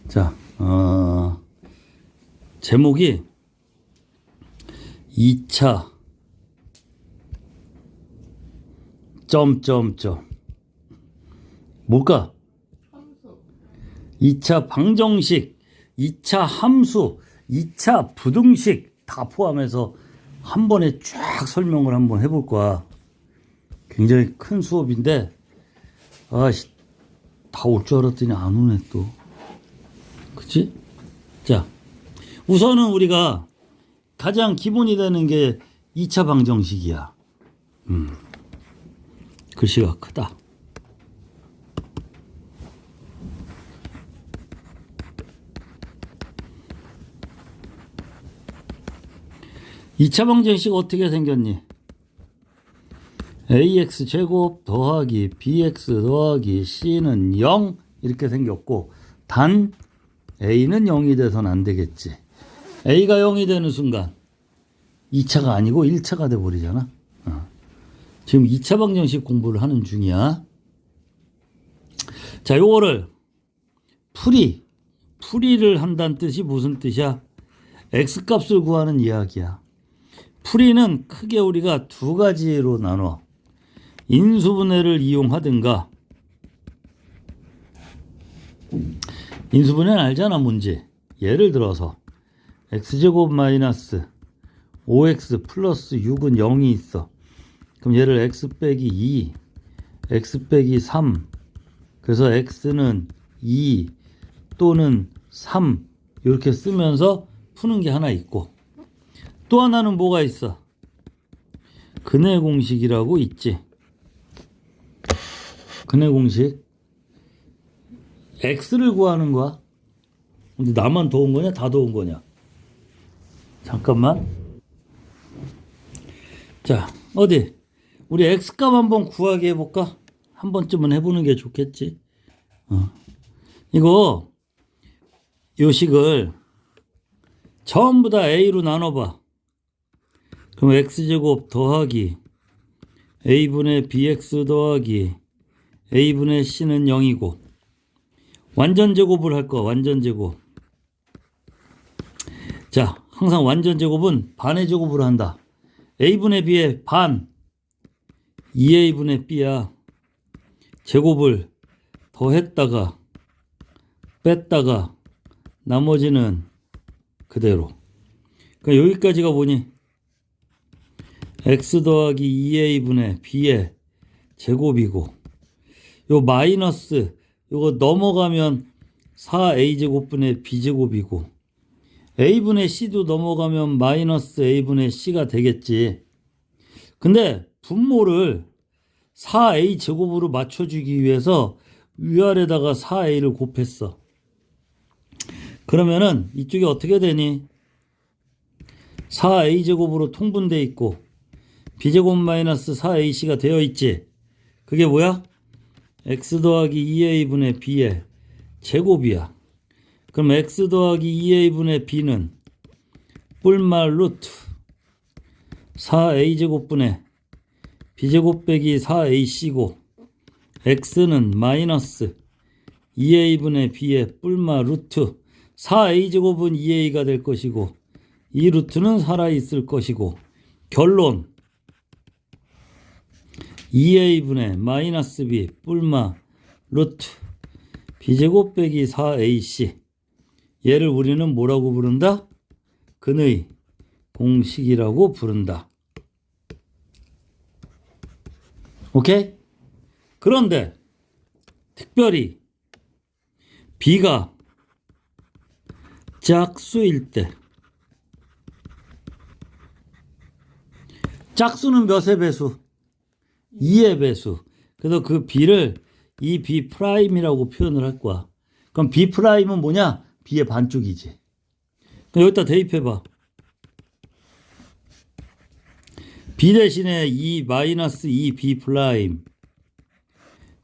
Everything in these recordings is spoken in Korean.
자, 제목이 2차 점점점 뭘까? 2차 방정식, 2차 함수, 2차 부등식 다 포함해서 한 번에 쫙 설명을 한번 해볼 거야. 굉장히 큰 수업인데 다 올 줄 알았더니 안 오네 또. 그치? 자, 우선은 우리가 가장 기본이 되는 게 2차 방정식이야. 글씨가 크다. 이 차 방정식 어떻게 생겼니? ax 제곱 더하기 bx 더하기 c는 0 이렇게 생겼고, 단 a는 0이 돼서는 안 되겠지. a가 0이 되는 순간 2차가 아니고 1차가 돼버리잖아. 지금 2차 방정식 공부를 하는 중이야. 자, 요거를 풀이를 한다는 뜻이 무슨 뜻이야? x값을 구하는 이야기야. 풀이는 크게 우리가 두 가지로 나눠. 인수분해를 이용하든가, 인수분해는 알잖아, 문제. 예를 들어서 x제곱 마이너스 5x 플러스 6은 0이 있어. 그럼 얘를 x 빼기 2, x 빼기 3, 그래서 x는 2 또는 3 이렇게 쓰면서 푸는 게 하나 있고, 또 하나는 뭐가 있어? 근해 공식이라고 있지. 근해 공식 x를 구하는 거야. 근데 나만 도운 거냐? 다 도운 거냐? 잠깐만. 자, 어디 우리 x값 한번 구하게 해볼까? 한 번쯤은 해보는 게 좋겠지. 이거 요식을 전부 다 a로 나눠봐. 그럼 x제곱 더하기 a분의 bx 더하기 a분의 c는 0이고, 완전제곱을 할 거야. 완전제곱. 자, 항상 완전제곱은 반의 제곱으로 한다. a분의 b의 반 2a분의 b야. 제곱을 더했다가 뺐다가 나머지는 그대로. 그러니까 여기까지가 뭐니? x 더하기 2a분의 b의 제곱이고, 요 마이너스 요거 넘어가면 4a제곱분의 b제곱이고, a분의 c도 넘어가면 마이너스 a분의 c가 되겠지. 근데 분모를 4a제곱으로 맞춰주기 위해서 위아래다가 4a를 곱했어. 그러면은 이쪽이 어떻게 되니? 4a제곱으로 통분돼 있고 b제곱 마이너스 4ac가 되어 있지. 그게 뭐야? x 더하기 2a분의 b의 제곱이야. 그럼 x 더하기 2a분의 b는 뿔마 루트 4a제곱분의 b제곱 빼기 4ac고, x는 마이너스 2a분의 b의 뿔마 루트 4a제곱은 2a가 될 것이고, 이 루트는 살아있을 것이고, 결론 2a분의 마이너스 b 뿔마 루트 b제곱 빼기 4ac. 얘를 우리는 뭐라고 부른다? 근의 공식이라고 부른다. 오케이? 그런데 특별히 b가 짝수일 때, 짝수는 몇의 배수? 2의 배수. 그래서 그 b를 이 b 프라임이라고 표현을 할 거야. 그럼 b 프라임은 뭐냐? b의 반쪽이지. 그럼 여기다 대입해봐. b 대신에 2 마이너스 2b 프라임,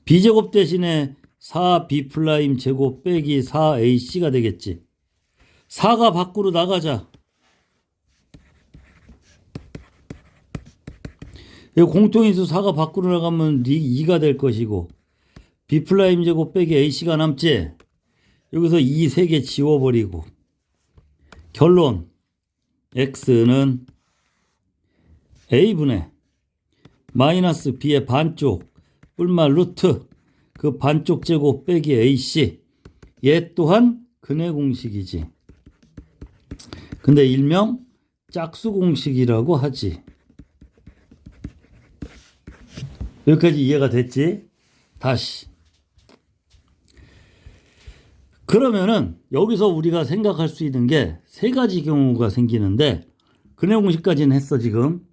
b제곱 대신에 4b 프라임 제곱 빼기 4ac가 되겠지. 4가 밖으로 나가자. 공통인수 4가 밖으로 나가면 2가 될 것이고, b 프라임 제곱 빼기 ac가 남지. 여기서 이 세 개 지워버리고 결론 x는 a분의 마이너스 b의 반쪽 뿔마 루트 그 반쪽 제곱 빼기 ac 얘 또한 근해 공식이지. 근데 일명 짝수 공식이라고 하지. 여기까지 이해가 됐지? 다시. 그러면은 여기서 우리가 생각할 수 있는 게 세 가지 경우가 생기는데 근해 공식까지는 했어 지금.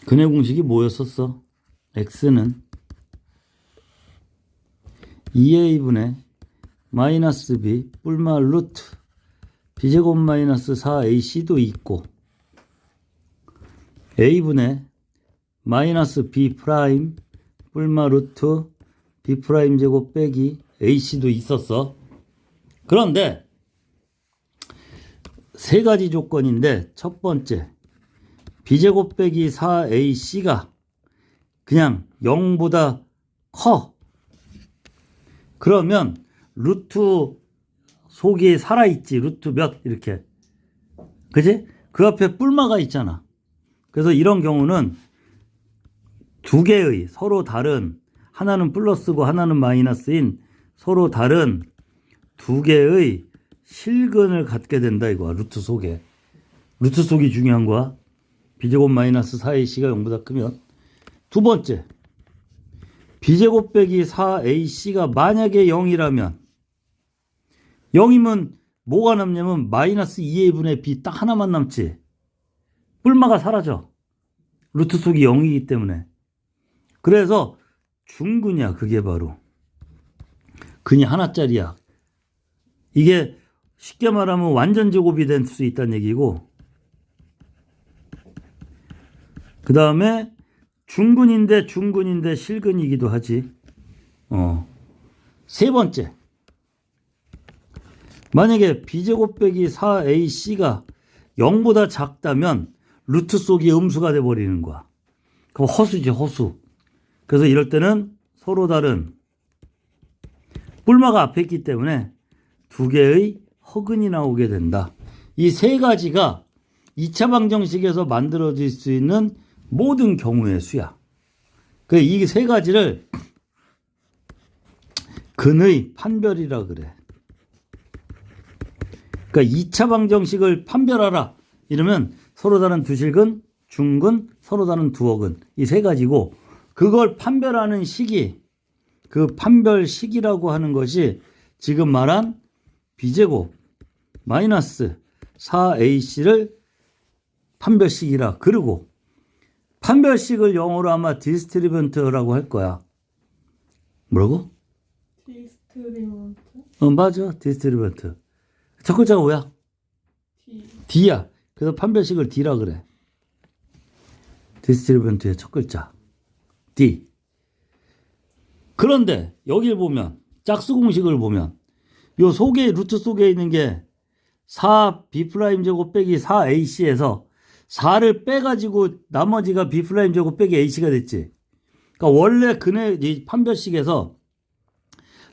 근해 공식이 뭐였었어? x는 2a분의 마이너스 b 뿔마 루트 b제곱 마이너스 4ac도 있고 a분의 마이너스 b 프라임 뿔마 루트 b 프라임 제곱 빼기 ac도 있었어. 그런데 세 가지 조건인데 첫 번째 b제곱 빼기 4ac가 그냥 0보다 커. 그러면 루트 속이 살아있지. 루트 몇 이렇게. 그지? 그 앞에 뿔마가 있잖아. 그래서 이런 경우는 두 개의 서로 다른 하나는 플러스고 하나는 마이너스인 서로 다른 두 개의 실근을 갖게 된다 이거야. 루트 속에. 루트 속이 중요한 거야. b제곱 마이너스 4ac가 0보다 크면. 두 번째 b제곱 빼기 4ac가 만약에 0이라면 0이면 뭐가 남냐면 마이너스 2a분의 b 딱 하나만 남지. 뿔마가 사라져. 루트 속이 0이기 때문에. 그래서 중근이야. 그게 바로. 근이 하나짜리야. 이게 쉽게 말하면 완전 제곱이 될 수 있다는 얘기고 그 다음에 중근인데 실근이기도 하지. 세 번째 만약에 b제곱 빼기 4ac가 0보다 작다면 루트 속이 음수가 돼버리는 거야. 그럼 허수지 허수. 그래서 이럴 때는 서로 다른 뿔마가 앞에 있기 때문에 두 개의 허근이 나오게 된다. 이 세 가지가 2차 방정식에서 만들어질 수 있는 모든 경우의 수야. 이 세 가지를 근의 판별이라 그래. 그러니까 2차 방정식을 판별하라. 이러면 서로 다른 두 실근, 중근, 서로 다른 두 허근. 이 세 가지고 그걸 판별하는 시기, 그 판별 시기라고 하는 것이 지금 말한 b제곱 마이너스 4ac를 판별식이라. 그리고 판별식을 영어로 아마 디스트리번트라고 할 거야. 뭐라고? 디스트리번트? 맞아. 디스트리번트. 첫 글자가 뭐야? D야. 그래서 판별식을 D라 그래. 디스트리번트의 첫 글자. D. 그런데 여기를 보면 짝수 공식을 보면 요 속에 루트 속에 있는 게 4b' 제곱 빼기 4ac에서 4를 빼가지고 나머지가 b' 제곱 빼기 ac가 됐지. 그러니까 원래 근의 이 판별식에서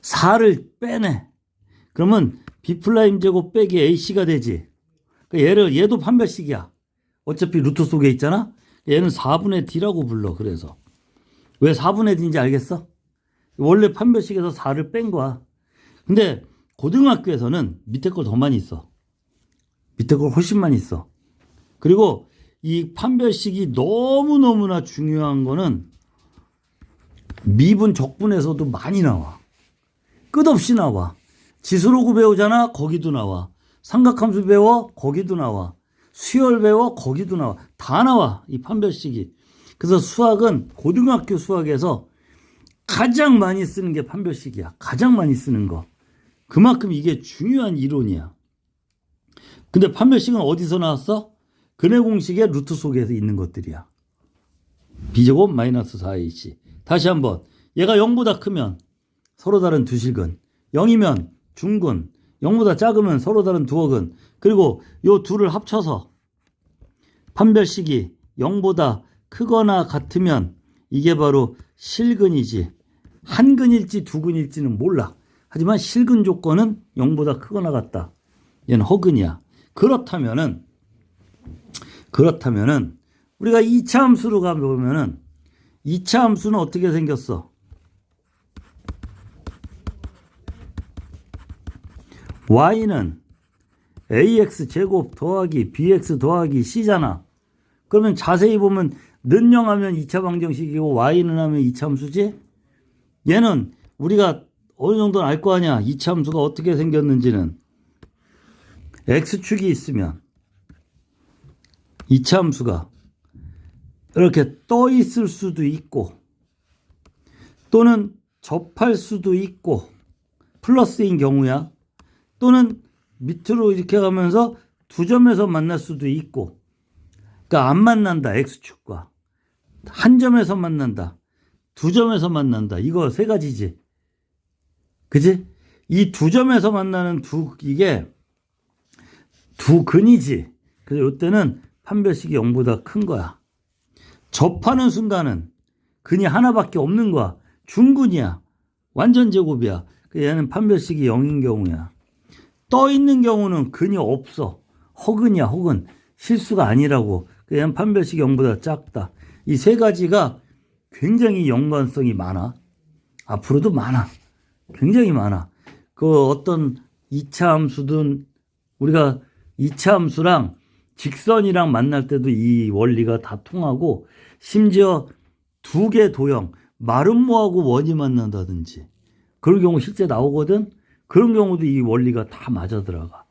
4를 빼내. 그러면 b' 제곱 빼기 ac가 되지. 그러니까 얘도 판별식이야. 어차피 루트 속에 있잖아. 얘는 4분의 d라고 불러. 그래서 왜 4분의 d인지 알겠어? 원래 판별식에서 4를 뺀 거야. 근데 고등학교에서는 밑에 걸 더 많이 써. 밑에 걸 훨씬 많이 써. 그리고 이 판별식이 너무너무나 중요한 거는 미분 적분에서도 많이 나와. 끝없이 나와. 지수로그 배우잖아. 거기도 나와. 삼각함수 배워. 거기도 나와. 수열 배워. 거기도 나와. 다 나와. 이 판별식이. 그래서 수학은 고등학교 수학에서 가장 많이 쓰는 게 판별식이야. 가장 많이 쓰는 거. 그만큼 이게 중요한 이론이야. 근데 판별식은 어디서 나왔어? 근해 공식의 루트 속에서 있는 것들이야. b제곱 마이너스 4ac. 다시 한번. 얘가 0보다 크면 서로 다른 두 실근. 0이면 중근. 0보다 작으면 서로 다른 두 허근. 그리고 요 둘을 합쳐서 판별식이 0보다 크거나 같으면 이게 바로 실근이지. 한 근일지 두 근일지는 몰라. 하지만 실근 조건은 0보다 크거나 같다. 얘는 허근이야. 그렇다면은 우리가 2차 함수로 가보면은 2차 함수는 어떻게 생겼어? y는 ax 제곱 더하기 bx 더하기 c잖아. 그러면 자세히 보면 는 0 하면 2차 방정식이고 y는 하면 2차 함수지? 얘는 우리가 어느 정도는 알 거 아니야. 2차 함수가 어떻게 생겼는지는. x축이 있으면 2차 함수가 이렇게 떠 있을 수도 있고 또는 접할 수도 있고 플러스인 경우야. 또는 밑으로 이렇게 가면서 두 점에서 만날 수도 있고, 그러니까 안 만난다. x축과 한 점에서 만난다, 두 점에서 만난다. 이거 세 가지지, 그지? 이 두 점에서 만나는 이게 두 근이지. 그래서 이때는 판별식이 0보다 큰 거야. 접하는 순간은 근이 하나밖에 없는 거야. 중근이야. 완전 제곱이야. 얘는 판별식이 0인 경우야. 떠 있는 경우는 근이 없어. 허근이야, 허근. 실수가 아니라고. 얘는 판별식이 0보다 작다. 이 세 가지가 굉장히 연관성이 많아. 앞으로도 많아. 굉장히 많아. 그 어떤 2차 함수든 우리가 2차 함수랑 직선이랑 만날 때도 이 원리가 다 통하고, 심지어 두 개 도형, 마름모하고 원이 만난다든지 그런 경우 실제 나오거든. 그런 경우도 이 원리가 다 맞아 들어가.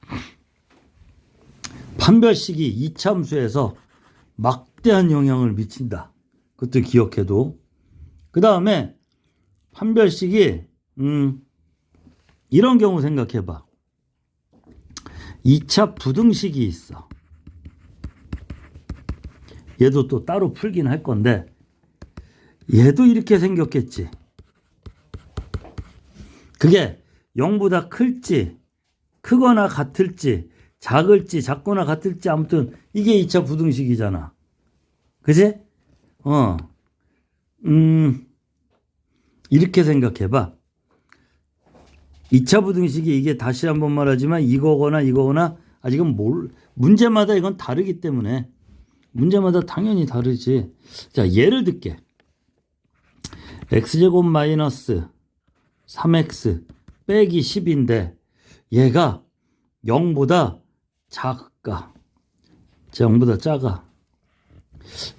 판별식이 2차 함수에서 막대한 영향을 미친다. 그것도 기억해도. 그 다음에 판별식이 이런 경우 생각해봐. 2차 부등식이 있어. 얘도 또 따로 풀긴 할 건데 얘도 이렇게 생겼겠지. 그게 0보다 클지 크거나 같을지 작을지 작거나 같을지 아무튼 이게 2차 부등식이잖아. 그지? 이렇게 생각해봐. 2차 부등식이 이게 다시 한번 말하지만 이거거나 아직은 문제마다 이건 다르기 때문에 문제마다 당연히 다르지. 자, 예를 들게. x제곱 마이너스 3x 빼기 10인데 얘가 0보다 작가. 0보다 작아.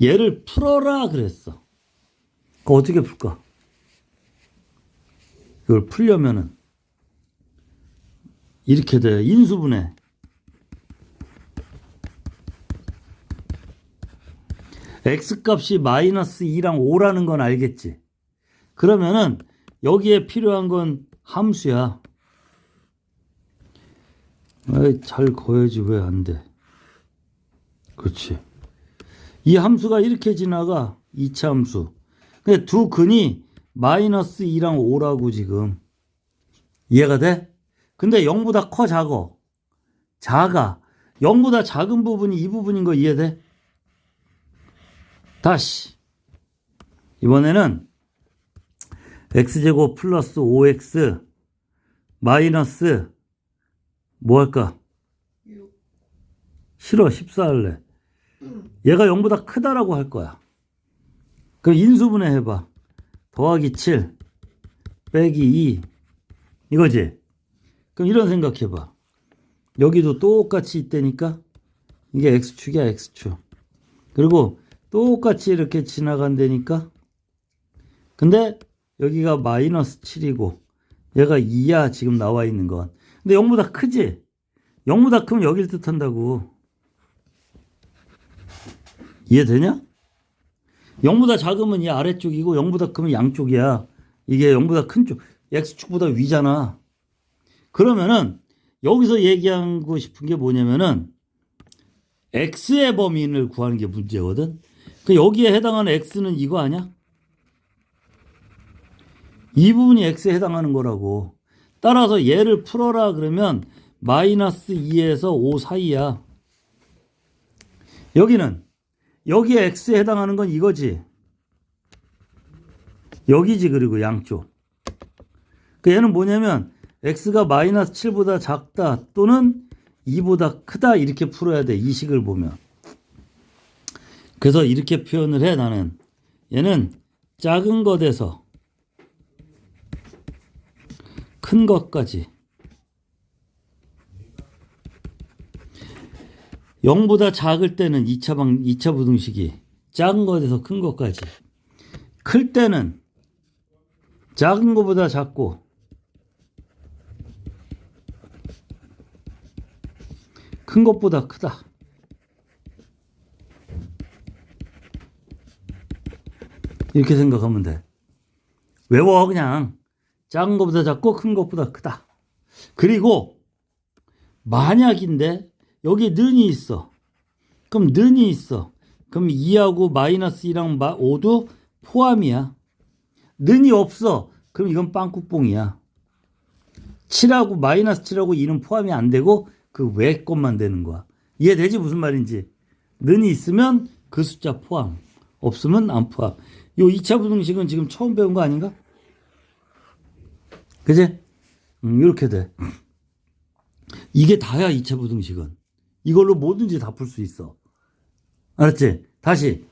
얘를 풀어라 그랬어. 그거 어떻게 풀까? 이걸 풀려면은 이렇게 돼. 인수분해. x값이 마이너스 2랑 5라는 건 알겠지? 그러면은 여기에 필요한 건 함수야. 잘 그어야지 왜 안 돼? 그렇지. 이 함수가 이렇게 지나가. 2차 함수. 근데 두 근이 마이너스 2랑 5라고 지금. 이해가 돼? 근데 0보다 커 작어? 작아. 0보다 작은 부분이 이 부분인 거 이해돼? 다시. 이번에는 x제곱 플러스 5x 마이너스 뭐 할까? 6. 싫어. 14 할래. 얘가 0보다 크다라고 할 거야. 그럼 인수분해 해봐. 더하기 7 빼기 2 이거지? 그럼 이런 생각해봐. 여기도 똑같이 있다니까? 이게 x축이야, x축. 그리고 똑같이 이렇게 지나간다니까? 근데 여기가 마이너스 7이고 얘가 2야 지금 나와 있는 건. 근데 0보다 크지? 0보다 크면 여기를 뜻한다고. 이해되냐? 0보다 작으면 이 아래쪽이고 0보다 크면 양쪽이야. 이게 0보다 큰 쪽, x축보다 위잖아. 그러면은 여기서 얘기하고 싶은 게 뭐냐면은 x의 범위를 구하는 게 문제거든. 그 여기에 해당하는 x는 이거 아니야? 이 부분이 x에 해당하는 거라고. 따라서 얘를 풀어라 그러면 마이너스 2에서 5 사이야. 여기에 x에 해당하는 건 이거지. 여기지. 그리고 양쪽. 그 얘는 뭐냐면 x가 마이너스 7보다 작다 또는 2보다 크다 이렇게 풀어야 돼. 이 식을 보면. 그래서 이렇게 표현을 해. 나는 얘는 작은 것에서 큰 것까지 0보다 작을 때는 2차 부등식이 작은 것에서 큰 것까지, 클 때는 작은 것보다 작고 큰 것보다 크다. 이렇게 생각하면 돼. 외워 그냥. 작은 것보다 작고 큰 것보다 크다. 그리고 만약인데 여기 는이 있어. 그럼 는이 있어. 그럼 2하고 마이너스 2랑 5도 포함이야. 는이 없어. 그럼 이건 빵꾸뽕이야. 7하고 마이너스 7하고 2는 포함이 안 되고 그 외 것만 되는 거야. 이해되지 무슨 말인지. 는이 있으면 그 숫자 포함. 없으면 안 포함. 요 2차 부등식은 지금 처음 배운 거 아닌가? 그지? 이렇게 돼. 이게 다야 2차 부등식은. 이걸로 뭐든지 다 풀 수 있어. 알았지? 다시.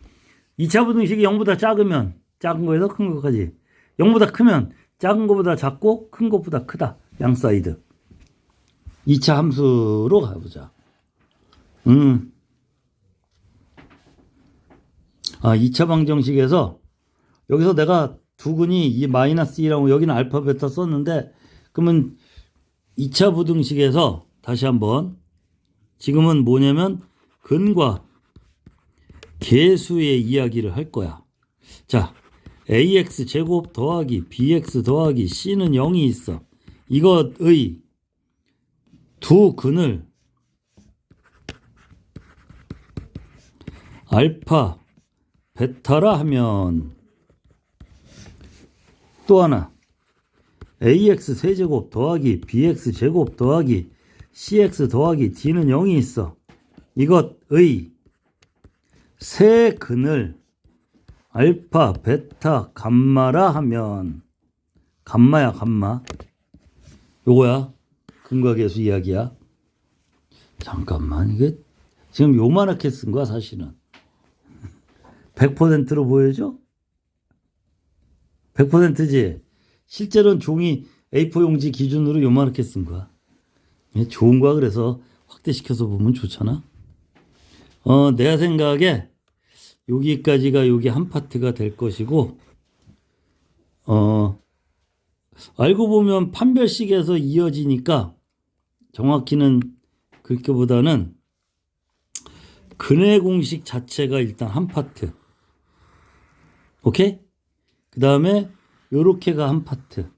2차 부등식이 0보다 작으면 작은 거에서 큰 것까지. 0보다 크면 작은 것보다 작고 큰 것보다 크다. 양 사이드. 2차 함수로 가보자. 2차 방정식에서 여기서 내가 두근이 이 마이너스 2라고 여기는 알파 베타 썼는데 그러면 2차 부등식에서 다시 한번 지금은 뭐냐면 근과 계수의 이야기를 할 거야. 자, ax 제곱 더하기 bx 더하기 c는 0이 있어. 이것의 두 근을 알파 베타라 하면 또 하나 ax 세제곱 더하기 bx 제곱 더하기 cx 더하기 d는 0이 있어. 이것의 세 근을 알파, 베타, 감마라 하면 감마야 감마. 요거야. 근과 계수 이야기야. 잠깐만 이게 지금 요만하게 쓴 거야 사실은. 100%로 보여줘? 100%지? 실제로는 종이 A4 용지 기준으로 요만하게 쓴 거야. 좋은 거야. 그래서 확대시켜서 보면 좋잖아. 내가 생각에 여기까지가 여기 한 파트가 될 것이고, 알고 보면 판별식에서 이어지니까 정확히는 그렇게보다는 근의 공식 자체가 일단 한 파트. 오케이? 그 다음에 요렇게가 한 파트.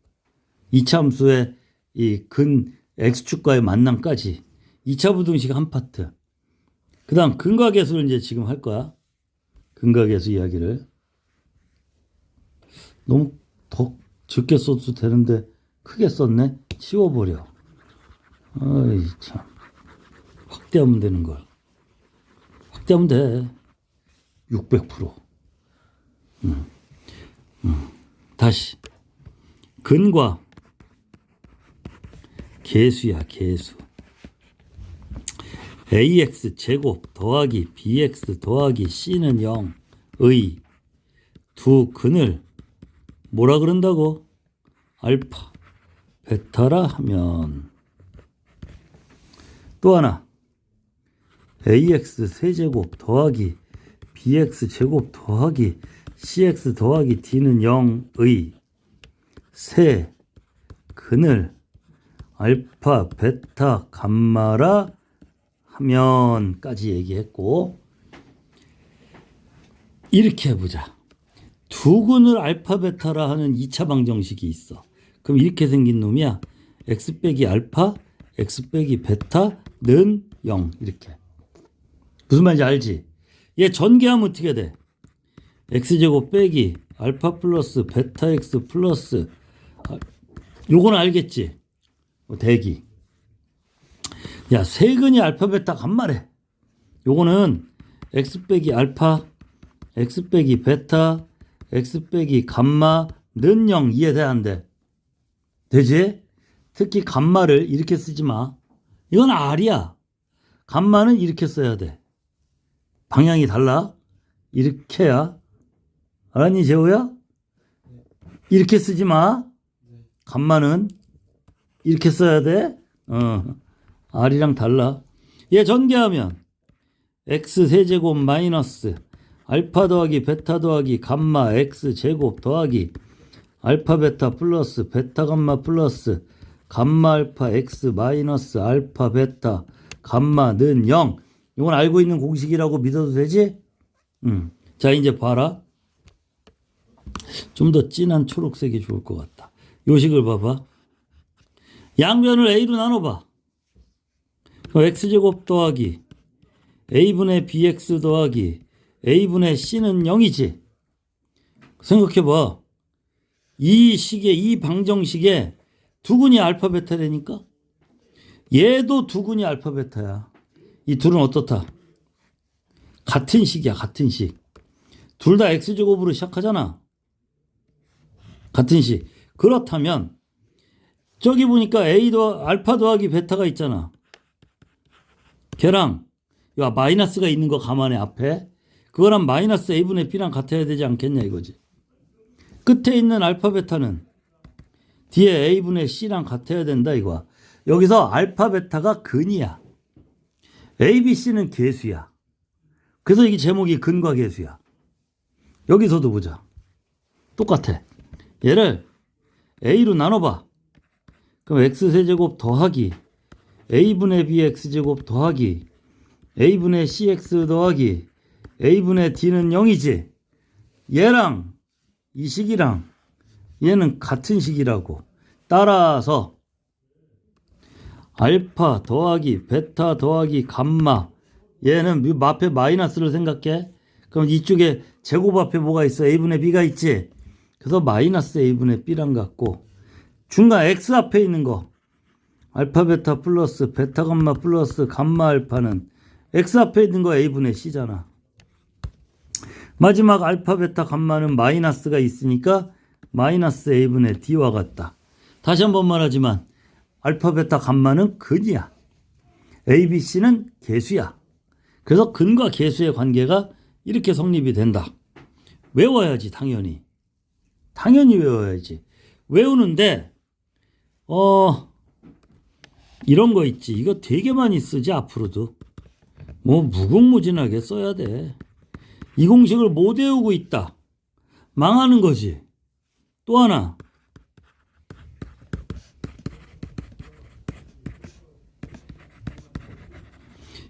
2차 함수의 이 근 x축과의 만남까지 2차 부등식 한 파트. 그 다음 근과 계수를 이제 지금 할 거야. 근과 계수 이야기를. 너무 더 적게 써도 되는데 크게 썼네. 치워버려. 어이 참. 확대하면 되는 걸. 확대하면 돼. 600%. 다시. 근과 계수야 계수. ax 제곱 더하기 bx 더하기 c는 0의 두 근을 뭐라 그런다고? 알파, 베타라 하면 또 하나 ax 세제곱 더하기 bx 제곱 더하기 cx 더하기 d는 0의 세 근을 알파, 베타, 감마라 하면까지 얘기했고, 이렇게 해보자. 두 근을 알파, 베타라 하는 2차 방정식이 있어. 그럼 이렇게 생긴 놈이야. x 빼기 알파, x 빼기 베타는 0 이렇게. 무슨 말인지 알지? 얘 전개하면 어떻게 돼? x제곱 빼기 알파 플러스 베타 x 플러스 요건 알겠지? 대기. 야, 세근이 알파 베타 간말해. 요거는 x 빼기 알파, x 빼기 베타, x 빼기 감마는 0 이해돼 안 돼? 되지? 특히 감마를 이렇게 쓰지 마. 이건 R이야. 감마는 이렇게 써야 돼. 방향이 달라. 이렇게야. 알았니, 재호야? 이렇게 쓰지 마. 감마는 이렇게 써야 돼. R이랑 달라. 얘 전개하면 x 세제곱 마이너스 알파 더하기 베타 더하기 감마 x 제곱 더하기 알파 베타 플러스 베타 감마 플러스 감마 알파 x 마이너스 알파 베타 감마는 0. 이건 알고 있는 공식이라고 믿어도 되지? 자, 이제 봐라. 좀 더 진한 초록색이 좋을 것 같다. 요식을 봐봐. 양변을 a로 나눠봐. x제곱 더하기 a분의 bx 더하기 a분의 c는 0이지. 생각해봐. 이 식에, 이 방정식에 두근이 알파 베타라니까? 얘도 두근이 알파 베타야. 이 둘은 어떻다? 같은 식이야, 같은 식. 둘 다 x제곱으로 시작하잖아. 같은 식. 그렇다면 저기 보니까 알파 더하기 베타가 있잖아. 걔랑 야, 마이너스가 있는 거 감안해 앞에. 그거랑 마이너스 a분의 b랑 같아야 되지 않겠냐 이거지. 끝에 있는 알파 베타는 뒤에 a분의 c랑 같아야 된다 이거야. 여기서 알파 베타가 근이야. a, b, c는 계수야. 그래서 이게 제목이 근과 계수야. 여기서도 보자. 똑같아. 얘를 a로 나눠봐. 그럼 x세제곱 더하기 a분의 bx제곱 더하기 a분의 cx 더하기 a분의 d는 0이지. 얘랑 이 식이랑 얘는 같은 식이라고. 따라서 알파 더하기 베타 더하기 감마, 얘는 앞에 마이너스를 생각해. 그럼 이쪽에 제곱 앞에 뭐가 있어? a분의 b가 있지. 그래서 마이너스 a분의 b랑 같고, 중간 x 앞에 있는 거 알파 베타 플러스 베타 감마 플러스 감마 알파는 x 앞에 있는 거 a분의 c잖아. 마지막 알파 베타 감마는 마이너스가 있으니까 마이너스 a분의 d와 같다. 다시 한번 말하지만 알파 베타 감마는 근이야. a, b, c는 계수야. 그래서 근과 계수의 관계가 이렇게 성립이 된다. 외워야지 당연히. 당연히 외워야지. 외우는데 이런 거 있지. 이거 되게 많이 쓰지 앞으로도. 뭐 무궁무진하게 써야 돼. 이 공식을 못 외우고 있다. 망하는 거지. 또 하나.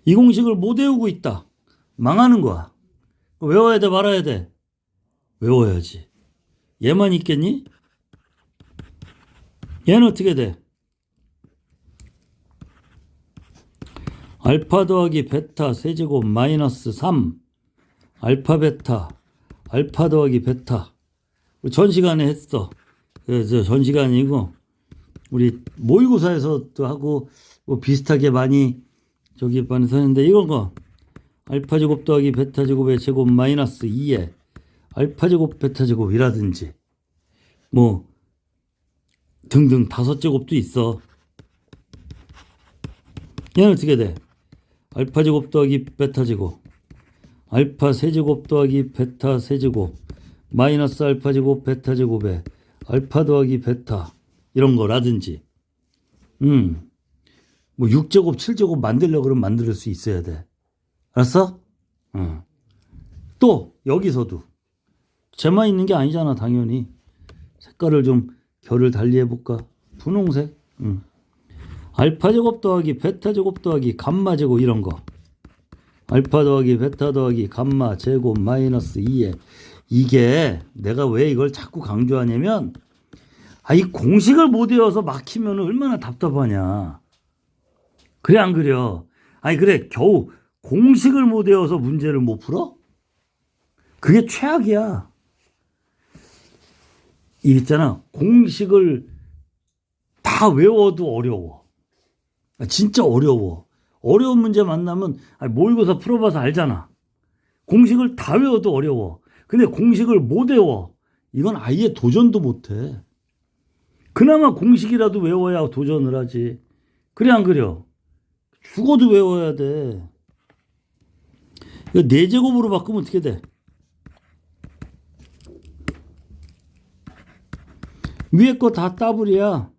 이 공식을 못 외우고 있다. 망하는 거야. 외워야 돼, 말아야 돼? 외워야지. 얘만 있겠니? 얘는 어떻게 돼? 알파 더하기 베타 세제곱 마이너스 3 알파 베타 알파 더하기 베타. 전 시간에 했어. 전 시간이고 우리 모의고사에서도 하고 뭐 비슷하게 많이 저기 반에서 했는데, 이런 거 알파 제곱 더하기 베타 제곱의 제곱 마이너스 2에 알파 제곱 베타 제곱이라든지 뭐 등등 5제곱도 있어. 얘는 어떻게 돼? 알파 제곱 더하기 베타 제곱 알파 세제곱 더하기 베타 세제곱 마이너스 알파 제곱 베타 제곱에 알파 더하기 베타, 이런 거라든지 뭐 6제곱 7제곱 만들려고 그러면 만들 수 있어야 돼. 알았어? 또 여기서도 쟤만 있는 게 아니잖아. 당연히 색깔을 좀 결을 달리 해볼까? 분홍색. 알파 제곱 더하기 베타 제곱 더하기 감마 제곱, 이런 거 알파 더하기 베타 더하기 감마 제곱 마이너스 2에, 이게 내가 왜 이걸 자꾸 강조하냐면 이 공식을 못 외워서 막히면 얼마나 답답하냐. 그래 안 그려? 그래 겨우 공식을 못 외워서 문제를 못 풀어? 그게 최악이야. 이 있잖아, 공식을 다 외워도 어려워. 진짜 어려워. 어려운 문제 만나면 모의고사 풀어봐서 알잖아. 공식을 다 외워도 어려워. 근데 공식을 못 외워. 이건 아예 도전도 못해. 그나마 공식이라도 외워야 도전을 하지. 그래 안 그려? 죽어도 외워야 돼. 이거 4제곱으로 바꾸면 어떻게 돼? 위에 거 다 더블이야.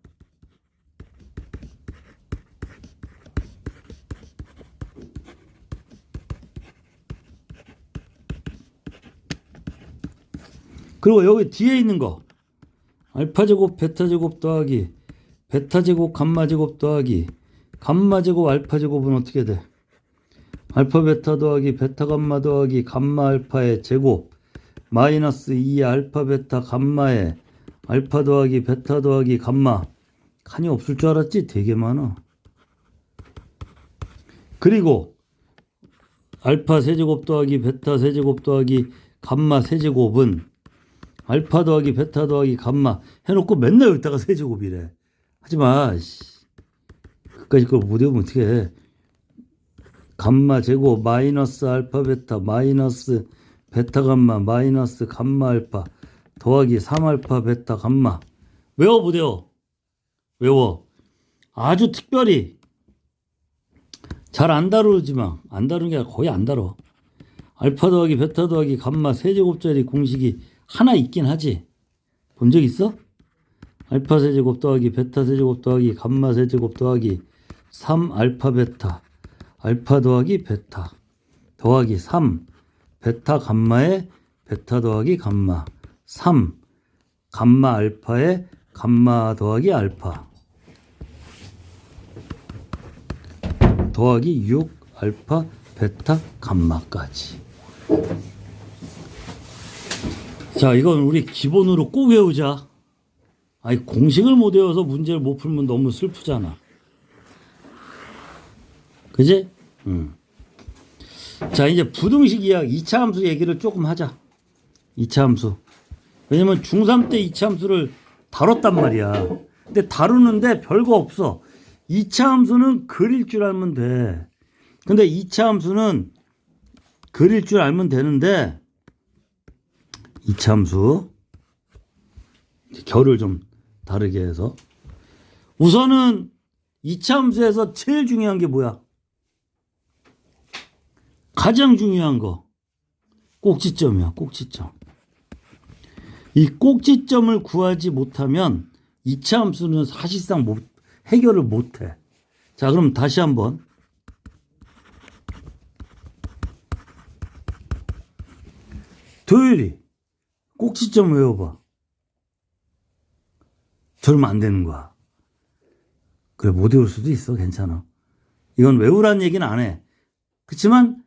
그리고 여기 뒤에 있는 거 알파 제곱 베타 제곱 더하기 베타 제곱 감마 제곱 더하기 감마 제곱 알파 제곱은 어떻게 돼? 알파 베타 더하기 베타 감마 더하기 감마 알파의 제곱 마이너스 2 알파 베타 감마의 알파 더하기 베타 더하기 감마. 칸이 없을 줄 알았지? 되게 많아. 그리고 알파 세제곱 더하기 베타 세제곱 더하기 감마 세제곱은 알파 더하기 베타 더하기 감마 해놓고 맨날 여기다가 세제곱이래. 하지마. 그까지 걸 못 외우면 어떻게 해. 감마 제곱 마이너스 알파 베타 마이너스 베타 감마 마이너스 감마 알파 더하기 3알파 베타 감마. 외워 못 외워? 외워. 아주 특별히 잘 안 다루지만 안 다루는 게 아니라 거의 안 다뤄. 알파 더하기 베타 더하기 감마 세제곱짜리 공식이 하나 있긴 하지. 본 적 있어? 알파 세제곱 더하기 베타 세제곱 더하기 감마 세제곱 더하기 3알파 베타 알파 더하기 베타 더하기 3 베타 감마의 베타 더하기 감마 3 감마 알파의 감마 더하기 알파 더하기 6 알파 베타 감마까지. 자, 이건 우리 기본으로 꼭 외우자. 아니, 공식을 못 외워서 문제를 못 풀면 너무 슬프잖아. 그지? 자, 이제 부등식 이야기, 2차 함수 얘기를 조금 하자. 2차 함수. 왜냐면 중3 때 2차 함수를 다뤘단 말이야. 근데 다루는데 별거 없어. 2차 함수는 그릴 줄 알면 돼. 근데 2차 함수는 그릴 줄 알면 되는데 2차 함수 결을 좀 다르게 해서 우선은 2차 함수에서 제일 중요한 게 뭐야? 가장 중요한 거 꼭지점이야. 꼭지점. 이 꼭지점을 구하지 못하면 2차 함수는 사실상 해결을 못해. 자, 그럼 다시 한번 도율이 꼭지점 외워봐. 저러면 안 되는 거야. 그래, 못 외울 수도 있어. 괜찮아. 이건 외우라는 얘기는 안 해. 그렇지만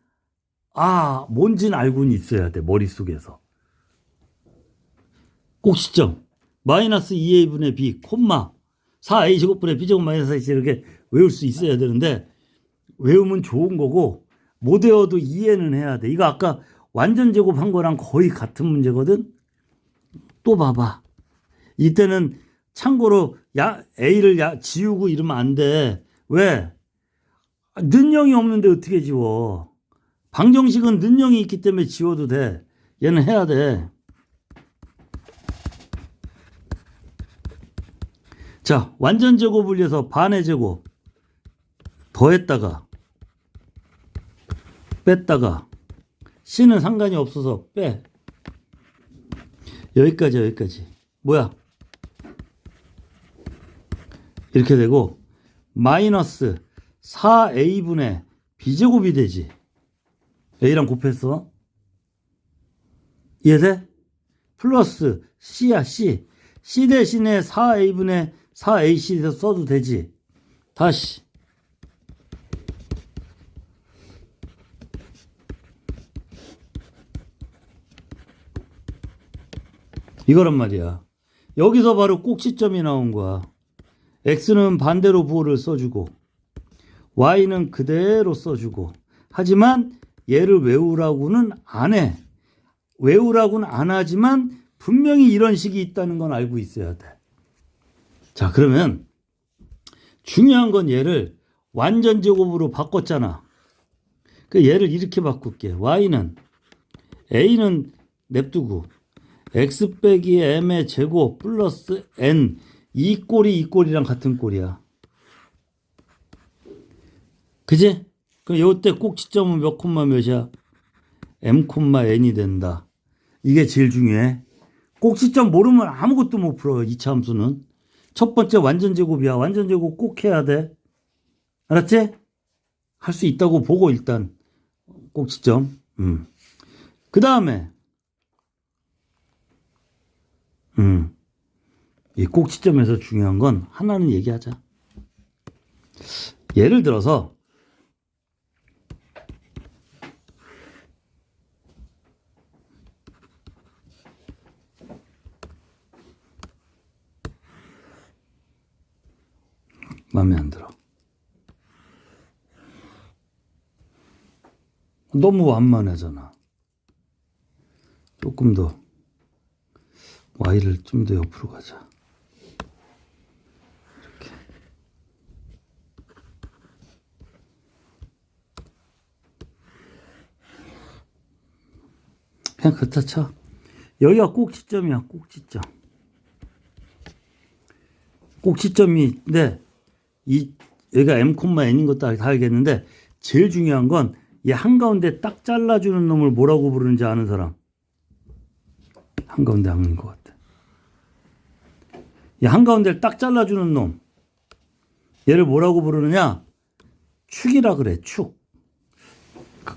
뭔지는 알고는 있어야 돼. 머릿속에서. 꼭지점 마이너스 2a분의 b 콤마 4a 제곱분의 b 제곱 마이너스 4ac 이렇게 외울 수 있어야 되는데 외우면 좋은 거고 못 외워도 이해는 해야 돼. 이거 아까 완전 제곱한 거랑 거의 같은 문제거든. 또 봐봐. 이때는 참고로 a를 지우고 이러면 안 돼. 왜? 는영이 없는데 어떻게 지워? 방정식은 는영이 있기 때문에 지워도 돼. 얘는 해야 돼. 자, 완전 제곱을 위해서 반의 제곱 더했다가 뺐다가 c는 상관이 없어서 빼. 여기까지. 뭐야? 이렇게 되고 마이너스 4a분의 b제곱이 되지. a랑 곱했어. 이해돼? 플러스 c야 c. c 대신에 4a분의 4ac 써도 되지. 다시 이거란 말이야. 여기서 바로 꼭지점이 나온 거야. x는 반대로 부호를 써주고 y는 그대로 써주고 하지만 얘를 외우라고는 안 해. 외우라고는 안 하지만 분명히 이런 식이 있다는 건 알고 있어야 돼. 자, 그러면 중요한 건 얘를 완전 제곱으로 바꿨잖아. 그 얘를 이렇게 바꿀게. y는 a는 냅두고 x 빼기 m의 제곱 플러스 n 이 꼴이 이 꼴이랑 같은 꼴이야. 그지? 그럼 요때 꼭지점은 몇 콤마 몇이야? m 콤마 n이 된다. 이게 제일 중요해. 꼭지점 모르면 아무것도 못 풀어. 2차 함수는. 첫 번째 완전 제곱이야. 완전 제곱 꼭 해야 돼. 알았지? 할 수 있다고 보고 일단 꼭지점. 그 다음에 이 꼭지점에서 중요한 건 하나는 얘기하자. 예를 들어서 마음에 안 들어. 너무 완만하잖아. 조금 더 y를 좀 더 옆으로 가자. 이렇게. 그냥 그렇다 쳐. 여기가 꼭지점이야. 꼭지점. 꼭지점인데 여기가 m, n인 것도 다 알겠는데 제일 중요한 건 이 한가운데 딱 잘라주는 놈을 뭐라고 부르는지 아는 사람? 한가운데 아는 것 같아. 이 한가운데를 딱 잘라주는 놈. 얘를 뭐라고 부르느냐? 축이라 그래. 축.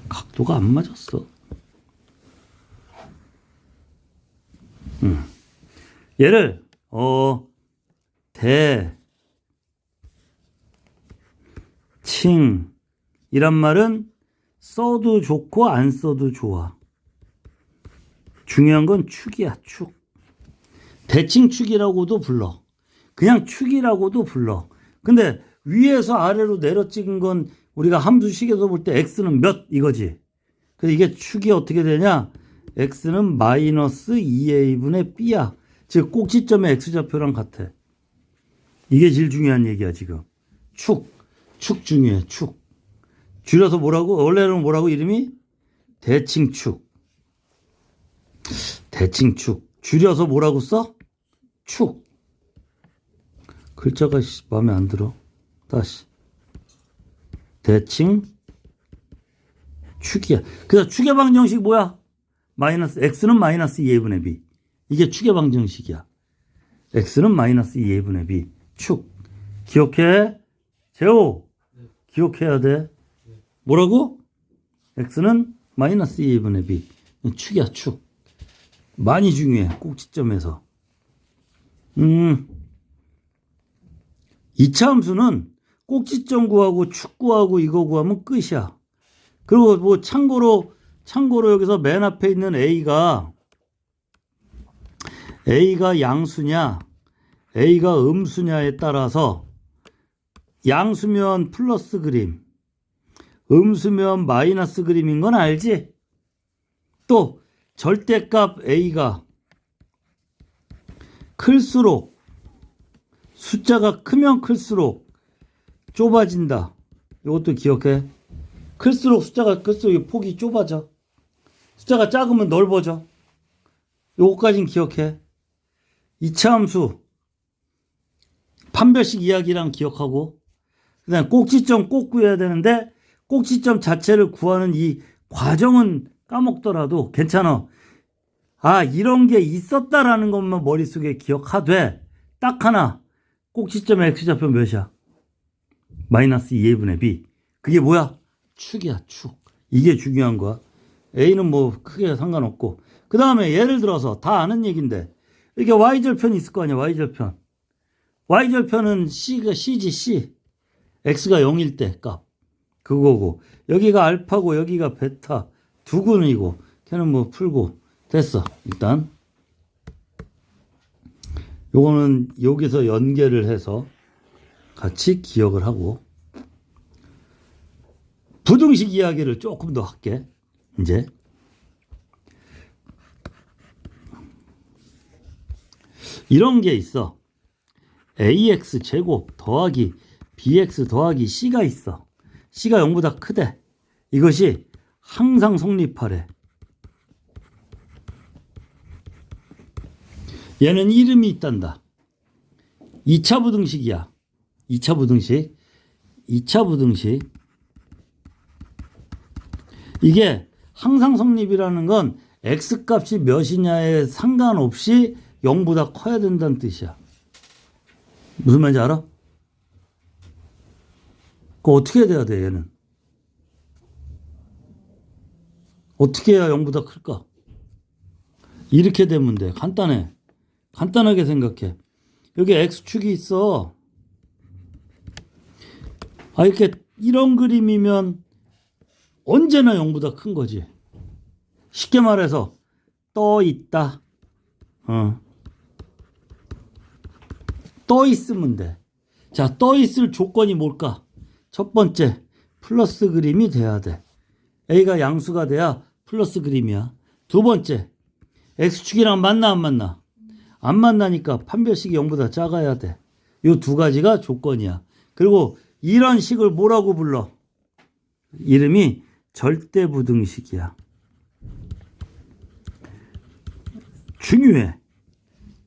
각도가 안 맞았어. 얘를 대칭이란 말은 써도 좋고 안 써도 좋아. 중요한 건 축이야. 축. 대칭축이라고도 불러. 그냥 축이라고도 불러. 근데 위에서 아래로 내려 찍은 건 우리가 함수식에서 볼 때 x는 몇 이거지. 그래서 이게 축이 어떻게 되냐? x는 마이너스 2a분의 b야. 즉 꼭지점의 x좌표랑 같아. 이게 제일 중요한 얘기야 지금. 축 중요해. 축. 줄여서 뭐라고? 원래는 뭐라고 이름이? 대칭축. 줄여서 뭐라고 써? 축. 글자가 마음에 안 들어. 다시. 대칭축이야. 그래서 축의 방정식 뭐야? x는 마이너스 2a분의 b. 이게 축의 방정식이야. x는 마이너스 2a분의 b. 축. 기억해? 재호. 기억해야 돼. 뭐라고? x는 마이너스 2a분의 b. 축이야, 축. 많이 중요해. 꼭지점에서. 2차 함수는 꼭지점 구하고 축 구하고 이거 구하면 끝이야. 그리고 뭐 참고로 여기서 맨 앞에 있는 a가 양수냐 a가 음수냐에 따라서 양수면 플러스 그림, 음수면 마이너스 그림인 건 알지? 또 절대값 a가 클수록, 숫자가 크면 클수록 좁아진다. 이것도 기억해. 숫자가 클수록 폭이 좁아져. 숫자가 작으면 넓어져. 요거까진 기억해. 2차 함수 판별식 이야기랑 기억하고, 그 다음에 꼭지점 꼭 구해야 되는데 꼭지점 자체를 구하는 이 과정은 까먹더라도 괜찮아. 아, 이런 게 있었다라는 것만 머릿속에 기억하되 딱 하나, 꼭지점의 x좌표 몇이야? 마이너스 2a분의 b. 그게 뭐야? 축이야, 축. 이게 중요한 거야. a는 뭐 크게 상관없고. 그 다음에 예를 들어서 다 아는 얘기인데 이렇게 y절편이 있을 거 아니야. y절편은 c지 c. x가 0일 때 값 그거고, 여기가 알파고 여기가 베타 두근이고, 걔는 뭐 풀고 됐어. 일단 요거는 여기서 연계를 해서 같이 기억을 하고, 부등식 이야기를 조금 더 할게. 이제 이런 게 있어. ax 제곱 더하기 bx 더하기 c가 있어. c가 0보다 크대. 이것이 항상 성립하래. 얘는 이름이 있단다. 2차 부등식이야. 2차 부등식. 2차 부등식. 이게 항상 성립이라는 건 x값이 몇이냐에 상관없이 0보다 커야 된다는 뜻이야. 무슨 말인지 알아? 그거 어떻게 돼야 돼, 얘는? 어떻게 해야 0보다 클까? 이렇게 되면 돼. 간단해. 간단하게 생각해. 여기 x축이 있어. 이렇게 이런 그림이면 언제나 0보다 큰 거지. 쉽게 말해서 떠 있다. 떠 있으면 돼. 자, 떠 있을 조건이 뭘까? 첫 번째, 플러스 그림이 돼야 돼. A가 양수가 돼야 플러스 그림이야. 두 번째, x축이랑 만나 안 만나? 안 만나니까 판별식이 0보다 작아야 돼. 이 두 가지가 조건이야. 그리고 이런 식을 뭐라고 불러? 이름이 절대부등식이야. 중요해.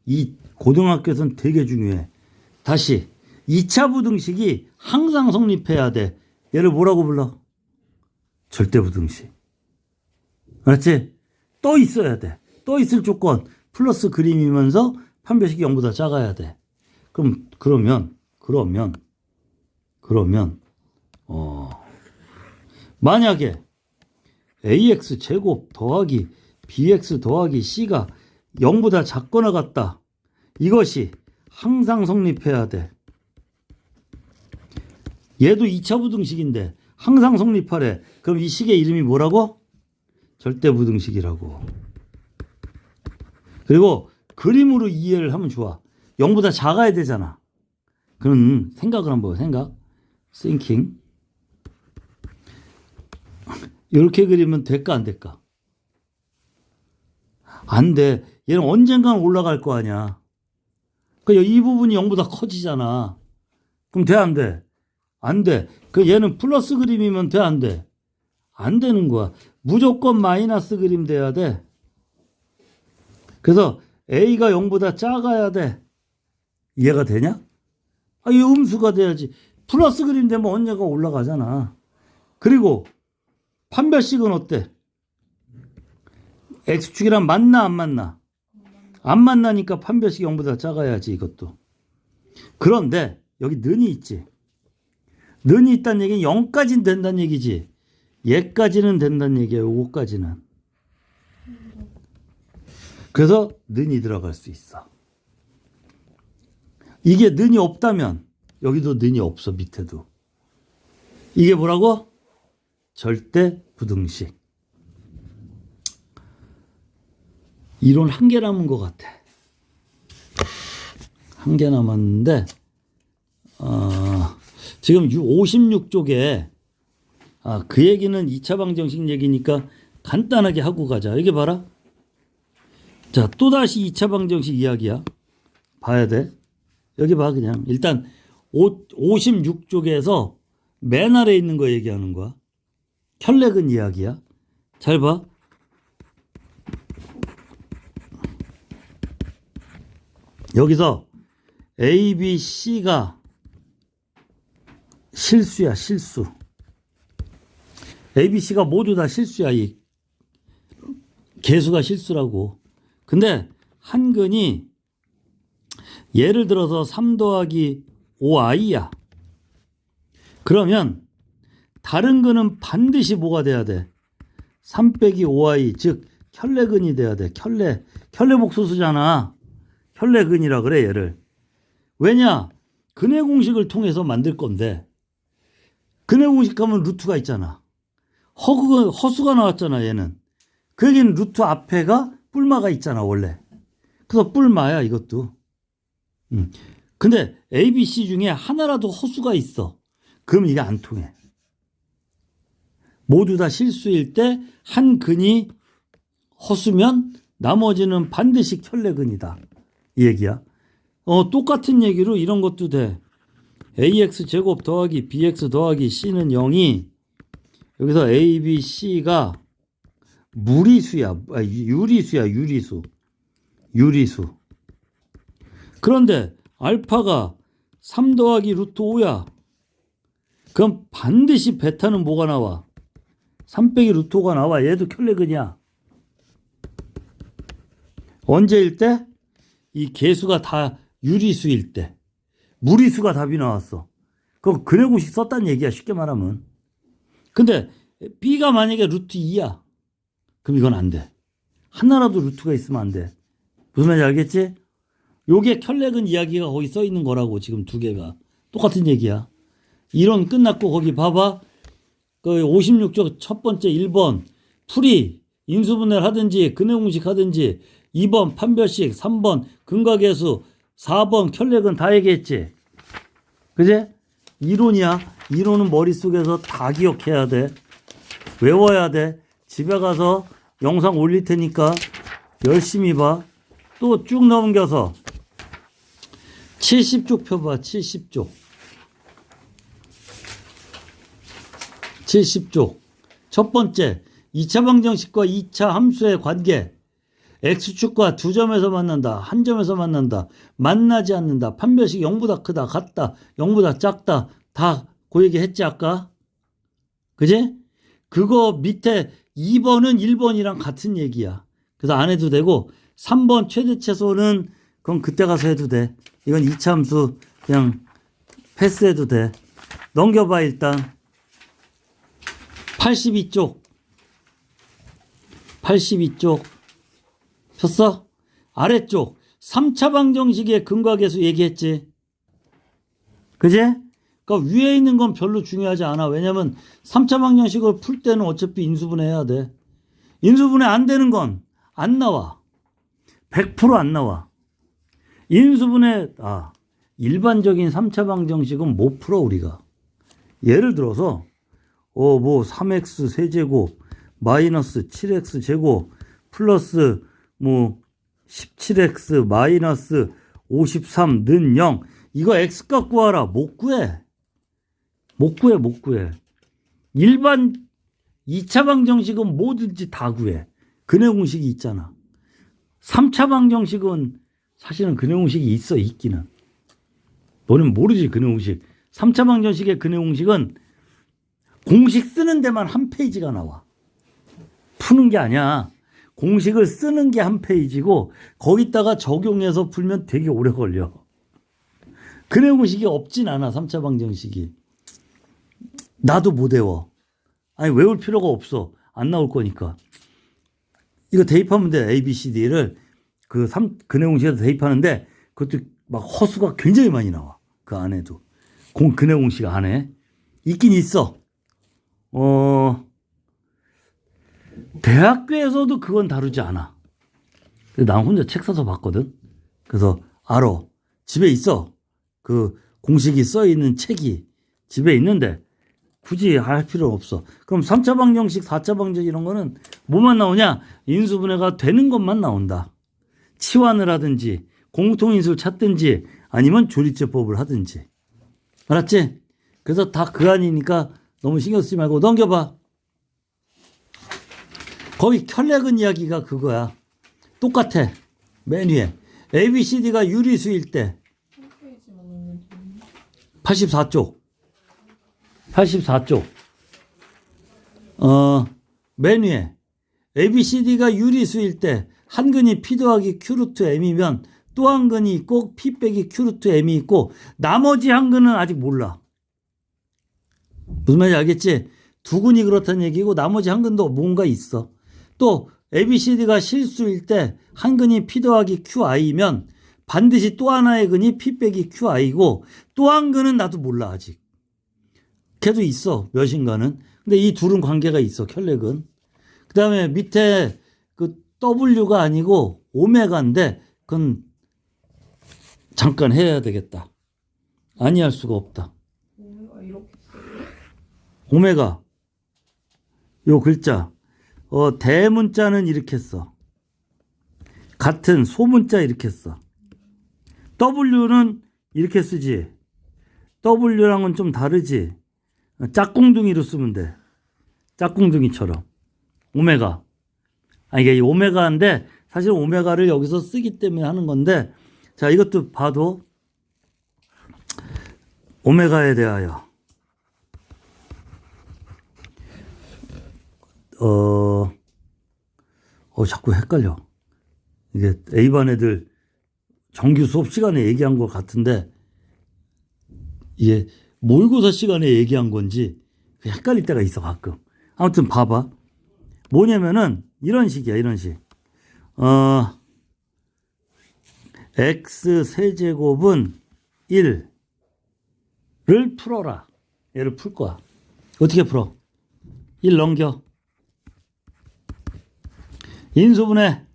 이 고등학교에서는 되게 중요해. 다시 2차 부등식이 항상 성립해야 돼. 얘를 뭐라고 불러? 절대부등식. 알았지? 떠 있어야 돼. 떠 있을 조건 플러스 그림이면서 판별식이 0보다 작아야 돼. 그러면 만약에 ax 제곱 더하기 bx 더하기 c가 0보다 작거나 같다. 이것이 항상 성립해야 돼. 얘도 2차 부등식인데 항상 성립하래. 그럼 이 식의 이름이 뭐라고? 절대부등식이라고. 그리고 그림으로 이해를 하면 좋아. 0보다 작아야 되잖아. 그런 생각을 한번 생각. thinking. 이렇게 그리면 될까 안 될까? 안 돼. 얘는 언젠간 올라갈 거 아니야. 그러니까 이 부분이 0보다 커지잖아. 그럼 돼 안 돼? 안 돼. 얘는 플러스 그림이면 돼 안 돼? 안 되는 거야. 무조건 마이너스 그림 돼야 돼. 그래서 A가 0보다 작아야 돼. 이해가 되냐? 이 음수가 돼야지. 플러스 그림 되면 언젠가 올라가잖아. 그리고 판별식은 어때? x축이랑 만나 안 만나? 안 만나니까 판별식이 0보다 작아야지 이것도. 그런데 여기 는이 있지. 는이 있다는 얘기는 0까지는 된다는 얘기지. 얘까지는 된다는 얘기예요. 요거까지는. 그래서 는이 들어갈 수 있어. 이게 는이 없다면 여기도 는이 없어. 밑에도. 이게 뭐라고? 절대 부등식. 이론 한 개 남은 것 같아. 한 개 남았는데 지금 56쪽에 그 얘기는 2차 방정식 얘기니까 간단하게 하고 가자. 여기 봐라. 자, 또다시 2차 방정식 이야기야. 봐야 돼. 여기 봐 그냥. 일단 56쪽에서 맨 아래에 있는 거 얘기하는 거야. 혈렉은 이야기야. 잘 봐. 여기서 A, B, C가 실수야, 실수. A, B, C가 모두 다 실수야. 이 개수가 실수라고. 근데 한 근이 예를 들어서 3 더하기 5i야. 그러면 다른 근은 반드시 뭐가 돼야 돼? 3 빼기 5i, 즉 혈례근이 돼야 돼. 혈례복소수잖아. 혈례근이라 그래 얘를. 왜냐? 근의 공식을 통해서 만들 건데 근의 공식 하면 루트가 있잖아. 허수가 나왔잖아 얘는. 그 얘기는 루트 앞에가 뿔마가 있잖아 원래. 그래서 뿔마야 이것도. 근데 A, B, C 중에 하나라도 허수가 있어. 그럼 이게 안 통해. 모두 다 실수일 때 한 근이 허수면 나머지는 반드시 혈례근이다. 이 얘기야. 똑같은 얘기로 이런 것도 돼. ax 제곱 더하기 bx 더하기 c는 0이 여기서 a, b, c가 무리수야. 유리수야. 유리수. 그런데 알파가 3 더하기 루트 5야. 그럼 반드시 베타는 뭐가 나와? 3 빼기 루트 5가 나와. 얘도 켤레근이야. 언제일 때? 이 개수가 다 유리수일 때. 무리수가 답이 나왔어. 그럼 근해공식 썼다는 얘기야. 쉽게 말하면. 근데 B가 만약에 루트 2야. 그럼 이건 안 돼. 하나라도 루트가 있으면 안 돼. 무슨 말인지 알겠지? 요게 켤레근 이야기가 거기 써 있는 거라고. 지금 두 개가 똑같은 얘기야. 이론 끝났고 거기 봐봐. 그 56쪽 첫 번째 1번 풀이 인수분해를 하든지 근해공식 하든지 2번 판별식 3번 근각계수 4번 켤레근 다 얘기했지. 그지? 이론이야. 이론은 머릿속에서 다 기억해야 돼. 외워야 돼. 집에 가서 영상 올릴 테니까 열심히 봐. 또 쭉 넘겨서 70쪽 펴봐. 70쪽. 70쪽. 첫 번째 2차 방정식과 2차 함수의 관계. X축과 두 점에서 만난다. 한 점에서 만난다. 만나지 않는다. 판별식 0보다 크다. 같다. 0보다 작다. 다 그 얘기 했지 아까. 그지? 그거 밑에 2번은 1번이랑 같은 얘기야. 그래서 안 해도 되고 3번 최대 최소는 그건 그때 가서 해도 돼. 이건 2차 함수 그냥 패스해도 돼. 넘겨봐 일단. 82쪽. 82쪽. 폈어? 아래쪽 3차 방정식의 근각계수 얘기했지. 그지? 그러니까 위에 있는 건 별로 중요하지 않아. 왜냐면 3차 방정식을 풀 때는 어차피 인수분해 해야 돼. 인수분해 안 되는 건 안 나와. 100% 안 나와. 인수분해 일반적인 3차 방정식은 못 풀어 우리가. 예를 들어서 3x 세제곱 마이너스 7x 제곱 플러스 17x 마이너스 53 는 0. 이거 x값 구하라. 못 구해. 일반 2차 방정식은 뭐든지 다 구해. 근해공식이 있잖아. 3차 방정식은 사실은 근해공식이 있어. 있기는. 너는 모르지 근해공식. 3차 방정식의 근해공식은 공식 쓰는 데만 한 페이지가 나와. 푸는 게 아니야. 공식을 쓰는 게 한 페이지고 거기다가 적용해서 풀면 되게 오래 걸려. 근해공식이 없진 않아. 3차 방정식이. 나도 못 외워. 아니 외울 필요가 없어. 안 나올 거니까. 이거 대입하면 돼. A, B, C, D를 근해공식에서 대입하는데 그것도 막 허수가 굉장히 많이 나와. 그 안에도. 근해공식 안에. 있긴 있어. 대학교에서도 그건 다루지 않아. 난 혼자 책 사서 봤거든. 그래서 알아. 집에 있어. 그 공식이 써 있는 책이 집에 있는데 굳이 할 필요는 없어. 그럼 3차 방정식, 4차 방정식 이런 거는 뭐만 나오냐? 인수분해가 되는 것만 나온다. 치환을 하든지 공통인수를 찾든지 아니면 조리제법을 하든지. 알았지? 그래서 다 그 안이니까 너무 신경 쓰지 말고 넘겨봐. 거기 켤레근 이야기가 그거야. 똑같아. 맨 위에. ABCD가 유리수일 때. 84쪽. 84쪽. 맨 위에. ABCD가 유리수일 때 한 근이 P 더하기 Q 루트 M이면 또 한 근이 있고 P 빼기 Q 루트 M이 있고 나머지 한 근은 아직 몰라. 무슨 말인지 알겠지? 두 근이 그렇다는 얘기고 나머지 한 근도 뭔가 있어. 또 ABCD가 실수일 때 한 근이 P 더하기 QI면 반드시 또 하나의 근이 P 빼기 QI고 또 한 근은 나도 몰라 아직. 걔도 있어 몇인가는. 근데 이 둘은 관계가 있어 켤레근. 그 다음에 밑에 그 W가 아니고 오메가인데 그건 잠깐 해야 되겠다. 아니할 수가 없다. 오메가 요 글자 대문자는 이렇게 써. 같은 소문자 이렇게 써. W는 이렇게 쓰지. W랑은 좀 다르지. 짝꿍둥이로 쓰면 돼. 짝꿍둥이처럼. 오메가. 이게 오메가인데 사실 오메가를 여기서 쓰기 때문에 하는 건데 자 이것도 봐도 오메가에 대하여 자꾸 헷갈려. 이게 A반 애들 정규 수업 시간에 얘기한 것 같은데 이게 모의고사 시간에 얘기한 건지 헷갈릴 때가 있어 가끔. 아무튼 봐봐. 뭐냐면은 이런 식이야. 이런 식. x 세제곱은 1을 풀어라. 얘를 풀 거야. 어떻게 풀어? 1 넘겨. 인수분해.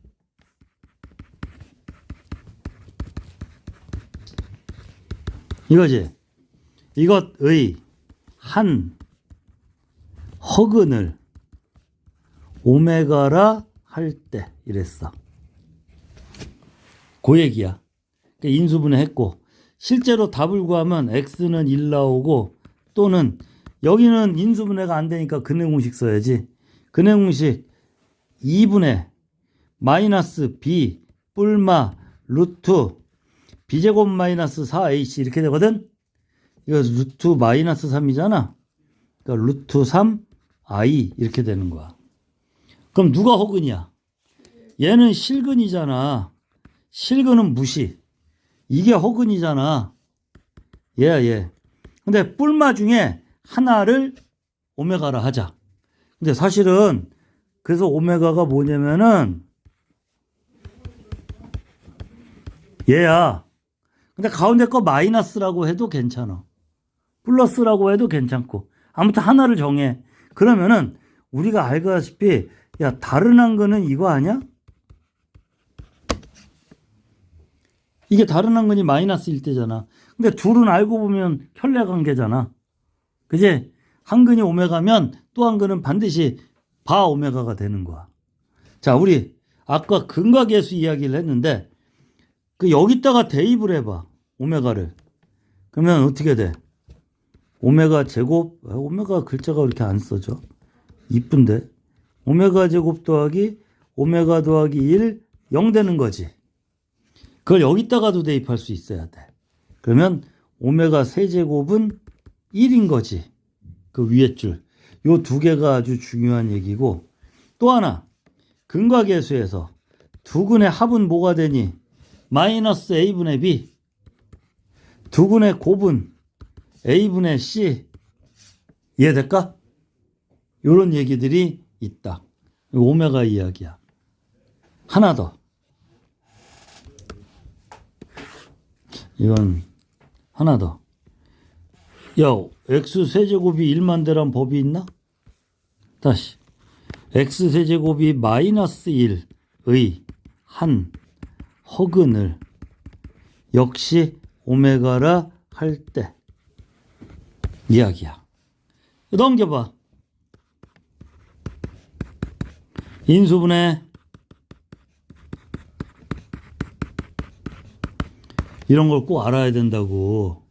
이거지. 이것의 한 허근을 오메가라 할 때 이랬어. 그 얘기야. 인수분해 했고 실제로 답을 구하면 x는 1 나오고 또는 여기는 인수분해가 안 되니까 근해공식 써야지. 근해공식 2분의 마이너스 b 뿔마 루트 b제곱 마이너스 4ac 이렇게 되거든. 이거 루트 마이너스 3이잖아. 그러니까 루트 3i 이렇게 되는 거야. 그럼 누가 허근이야? 얘는 실근이잖아. 실근은 무시. 이게 허근이잖아. 얘야 얘. 근데 뿔마 중에 하나를 오메가라 하자. 근데 사실은 그래서 오메가가 뭐냐면은 얘야. 근데 가운데 거 마이너스라고 해도 괜찮아. 플러스라고 해도 괜찮고. 아무튼 하나를 정해. 그러면은 우리가 알다시피 야 다른 한 거는 이거 아니야? 이게 다른 한 건이 마이너스일 때잖아. 근데 둘은 알고 보면 혈례관계잖아. 그지? 한 근이 오메가면 또 한 근은 반드시 바 오메가가 되는 거야. 자, 우리 아까 근각계수 이야기를 했는데 그 여기다가 대입을 해봐. 오메가를. 그러면 어떻게 돼? 오메가 제곱, 오메가 글자가 왜 이렇게 안 써져? 이쁜데? 오메가 제곱 더하기 오메가 더하기 1, 0 되는 거지. 그걸 여기다가도 대입할 수 있어야 돼. 그러면 오메가 세제곱은 1인 거지. 그 위에 줄. 요 두 개가 아주 중요한 얘기고 또 하나 근각계수에서 두 근의 합은 뭐가 되니? 마이너스 a분의 b. 두 근의 곱은 a분의 c. 이해될까? 요런 얘기들이 있다. 오메가 이야기야. 하나 더. 이건 하나 더. 야, x 세제곱이 1만 되란 법이 있나? 다시. x 세제곱이 마이너스 1의 한 허근을 역시 오메가라 할 때 이야기야. 넘겨봐. 인수분해. 이런 걸 꼭 알아야 된다고.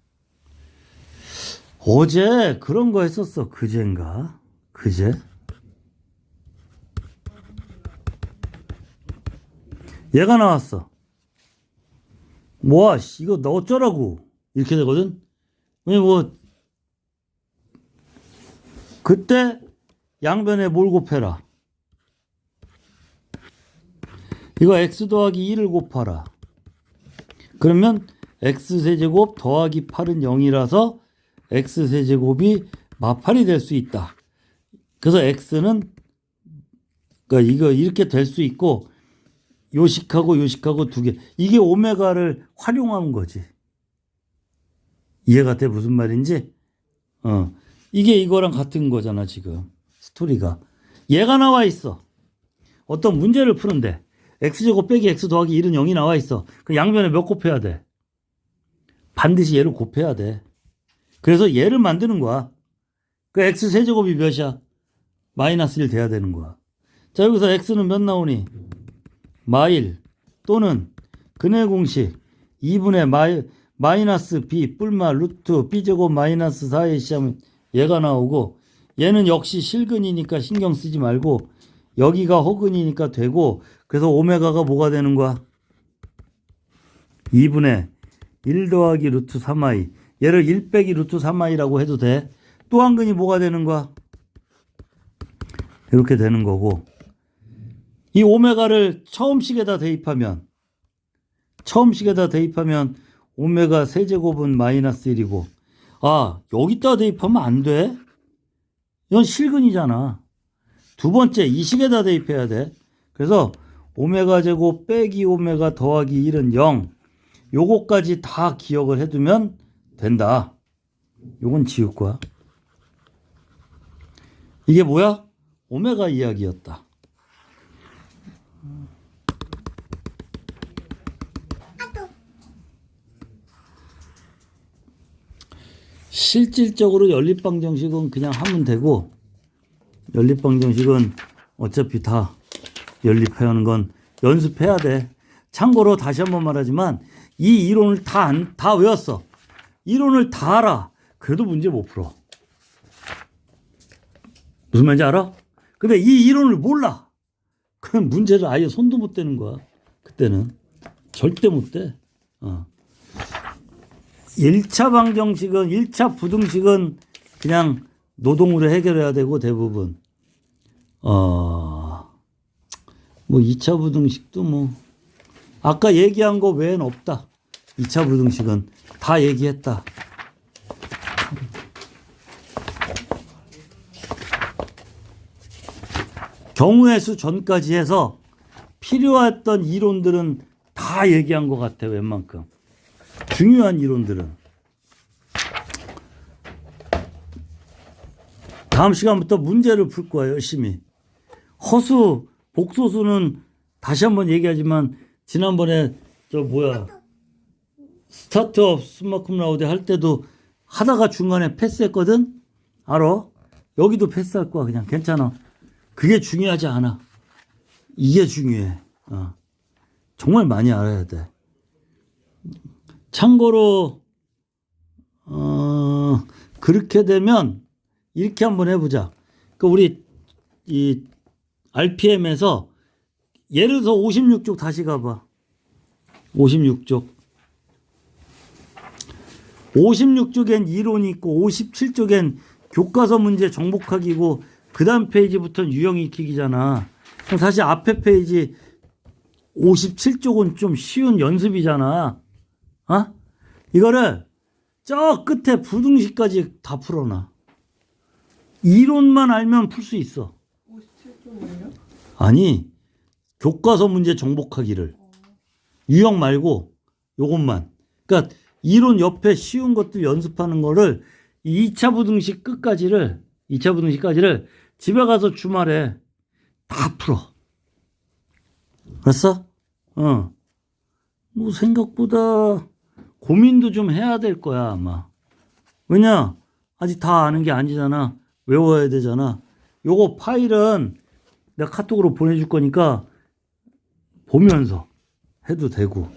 어제 그런 거 했었어. 그제인가? 그제? 얘가 나왔어. 뭐야, 이거 너 어쩌라고. 이렇게 되거든? 왜 뭐, 그때 양변에 뭘 곱해라. 이거 x 더하기 1을 곱하라. 그러면 x세제곱 더하기 8은 0이라서 x세제곱이 마팔이 될 수 있다. 그래서 x는 그러니까 이거 이렇게 될 수 있고 요식하고 요식하고 두 개. 이게 오메가를 활용한 거지. 이해가 돼? 무슨 말인지? 이게 이거랑 같은 거잖아 지금. 스토리가. 얘가 나와 있어. 어떤 문제를 푸는데 x제곱 빼기 x 더하기 1은 0이 나와 있어. 그 양변에 몇 곱해야 돼? 반드시 얘를 곱해야 돼. 그래서 얘를 만드는 거야. 그 x 세제곱이 몇이야? 마이너스 1 돼야 되는 거야. 자, 여기서 x는 몇 나오니? 마일 또는 근해 공식 2분의 마이너스 b 뿔마 루트 b제곱 마이너스 4ac 하면 얘가 나오고 얘는 역시 실근이니까 신경 쓰지 말고 여기가 허근이니까 되고 그래서 오메가가 뭐가 되는 거야? 2분의 1 더하기 루트 3i 얘를 1 빼기 루트 3i라고 해도 돼. 또 한 근이 뭐가 되는 거야? 이렇게 되는 거고, 이 오메가를 처음식에다 대입하면 오메가 세제곱은 마이너스 1이고, 아, 여기다 대입하면 안 돼? 이건 실근이잖아. 두 번째, 이 식에다 대입해야 돼. 그래서 오메가 제곱 빼기 오메가 더하기 1은 0. 요거까지 다 기억을 해두면 된다. 요건 지울 거야. 이게 뭐야? 오메가 이야기였다. 실질적으로 연립방정식은 그냥 하면 되고, 연립방정식은 어차피 다 연립해야 하는 건 연습해야 돼. 참고로 다시 한번 말하지만 이 이론을 다 외웠어. 이론을 다 알아. 그래도 문제 못 풀어. 무슨 말인지 알아? 근데 이 이론을 몰라. 그럼 문제를 아예 손도 못 대는 거야. 그때는 절대 못 대. 1차 방정식은 1차 부등식은 그냥 노동으로 해결해야 되고 대부분 뭐 2차 부등식도 뭐 아까 얘기한 거 외엔 없다. 2차 부등식은 다 얘기했다. 경우의 수 전까지 해서 필요했던 이론들은 다 얘기한 것 같아. 웬만큼 중요한 이론들은. 다음 시간부터 문제를 풀 거야. 열심히. 허수 복소수는 다시 한번 얘기하지만 지난번에 스타트업 스마큼 라우드 할 때도 하다가 중간에 패스했거든. 알아? 여기도 패스할 거야. 그냥 괜찮아. 그게 중요하지 않아. 이게 중요해. 정말 많이 알아야 돼. 참고로 그렇게 되면 이렇게 한번 해보자. 우리 이 RPM에서 예를 들어서 56쪽 다시 가봐. 56쪽엔 이론이 있고 57쪽엔 교과서 문제 정복하기고 그 다음 페이지부터는 유형 익히기잖아. 사실 앞에 페이지 57쪽은 좀 쉬운 연습이잖아. 이거를 저 끝에 부등식까지 다 풀어놔. 이론만 알면 풀 수 있어. 57쪽이에요? 아니, 교과서 문제 정복하기를. 유형 말고 요것만. 그러니까 이론 옆에 쉬운 것들 연습하는 거를 2차 부등식 끝까지를 2차 부등식까지를 집에 가서 주말에 다 풀어. 알았어? 뭐 생각보다 고민도 좀 해야 될 거야, 아마. 왜냐? 아직 다 아는 게 아니잖아. 외워야 되잖아. 요거 파일은 내가 카톡으로 보내줄 거니까 보면서 해도 되고.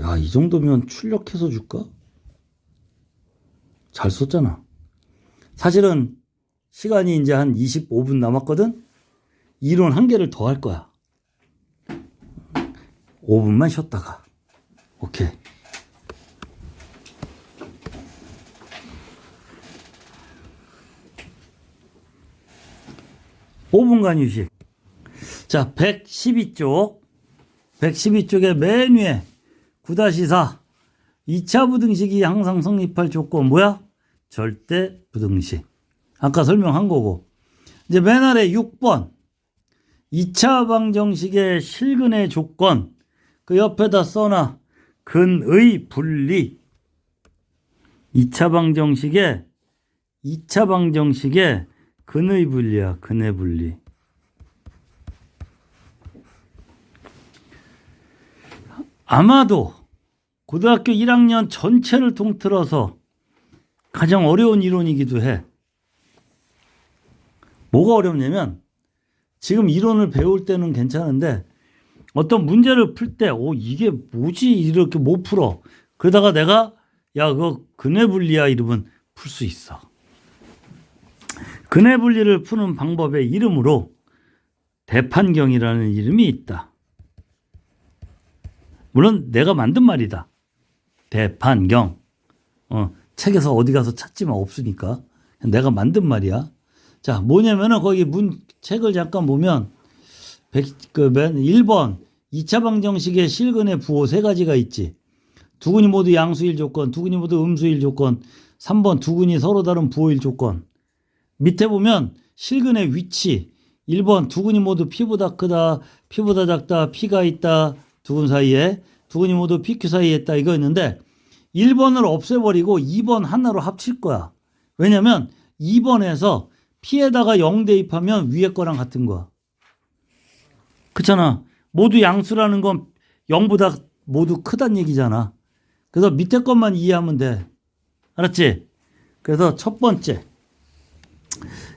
야, 이 정도면 출력해서 줄까? 잘 썼잖아. 사실은 시간이 이제 한 25분 남았거든? 이론 한 개를 더 할 거야. 5분만 쉬었다가. 오케이. (5분간) 휴식. 자, 112쪽. 112쪽의 맨 위에 9-4. 2차 부등식이 항상 성립할 조건 뭐야? 절대 부등식. 아까 설명한 거고. 이제 맨 아래 6번. 2차 방정식의 실근의 조건. 그 옆에다 써놔. 근의 분리. 2차 방정식의 근의 분리야. 근의 분리. 아마도 고등학교 1학년 전체를 통틀어서 가장 어려운 이론이기도 해. 뭐가 어렵냐면 지금 이론을 배울 때는 괜찮은데 어떤 문제를 풀 때 이게 뭐지? 이렇게 못 풀어. 그러다가 내가 그거 근의 분리야 이러면 풀 수 있어. 근의 분리를 푸는 방법의 이름으로 대판경이라는 이름이 있다. 물론 내가 만든 말이다. 대판경. 책에서 어디 가서 찾지만 없으니까. 내가 만든 말이야. 자, 뭐냐면은 거기 책을 잠깐 보면 1번 2차 방정식의 실근의 부호 세 가지가 있지. 두근이 모두 양수일 조건, 두근이 모두 음수일 조건, 3번 두근이 서로 다른 부호일 조건. 밑에 보면 실근의 위치 1번 두근이 모두 P보다 크다, P보다 작다, P가 있다, 두근 사이에 두근이 모두 PQ 사이에 있다 이거 있는데 1번을 없애버리고 2번 하나로 합칠 거야. 왜냐면 2번에서 P에다가 0 대입하면 위에 거랑 같은 거야. 그렇잖아. 모두 양수라는 건 0보다 모두 크다는 얘기잖아. 그래서 밑에 것만 이해하면 돼. 알았지? 그래서 첫 번째.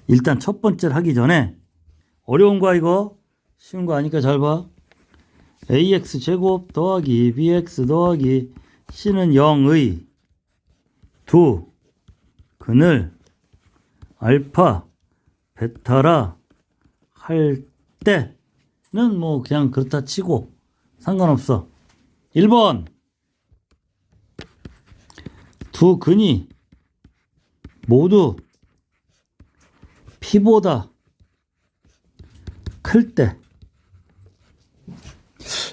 일단 첫 번째를 하기 전에 어려운 거야 이거. 쉬운 거 아니까 잘 봐. ax 제곱 더하기 bx 더하기 c는 0의 두 근을 알파 베타라 할 때는 뭐 그냥 그렇다 치고 상관없어. 1번 두 근이 모두 P보다 클 때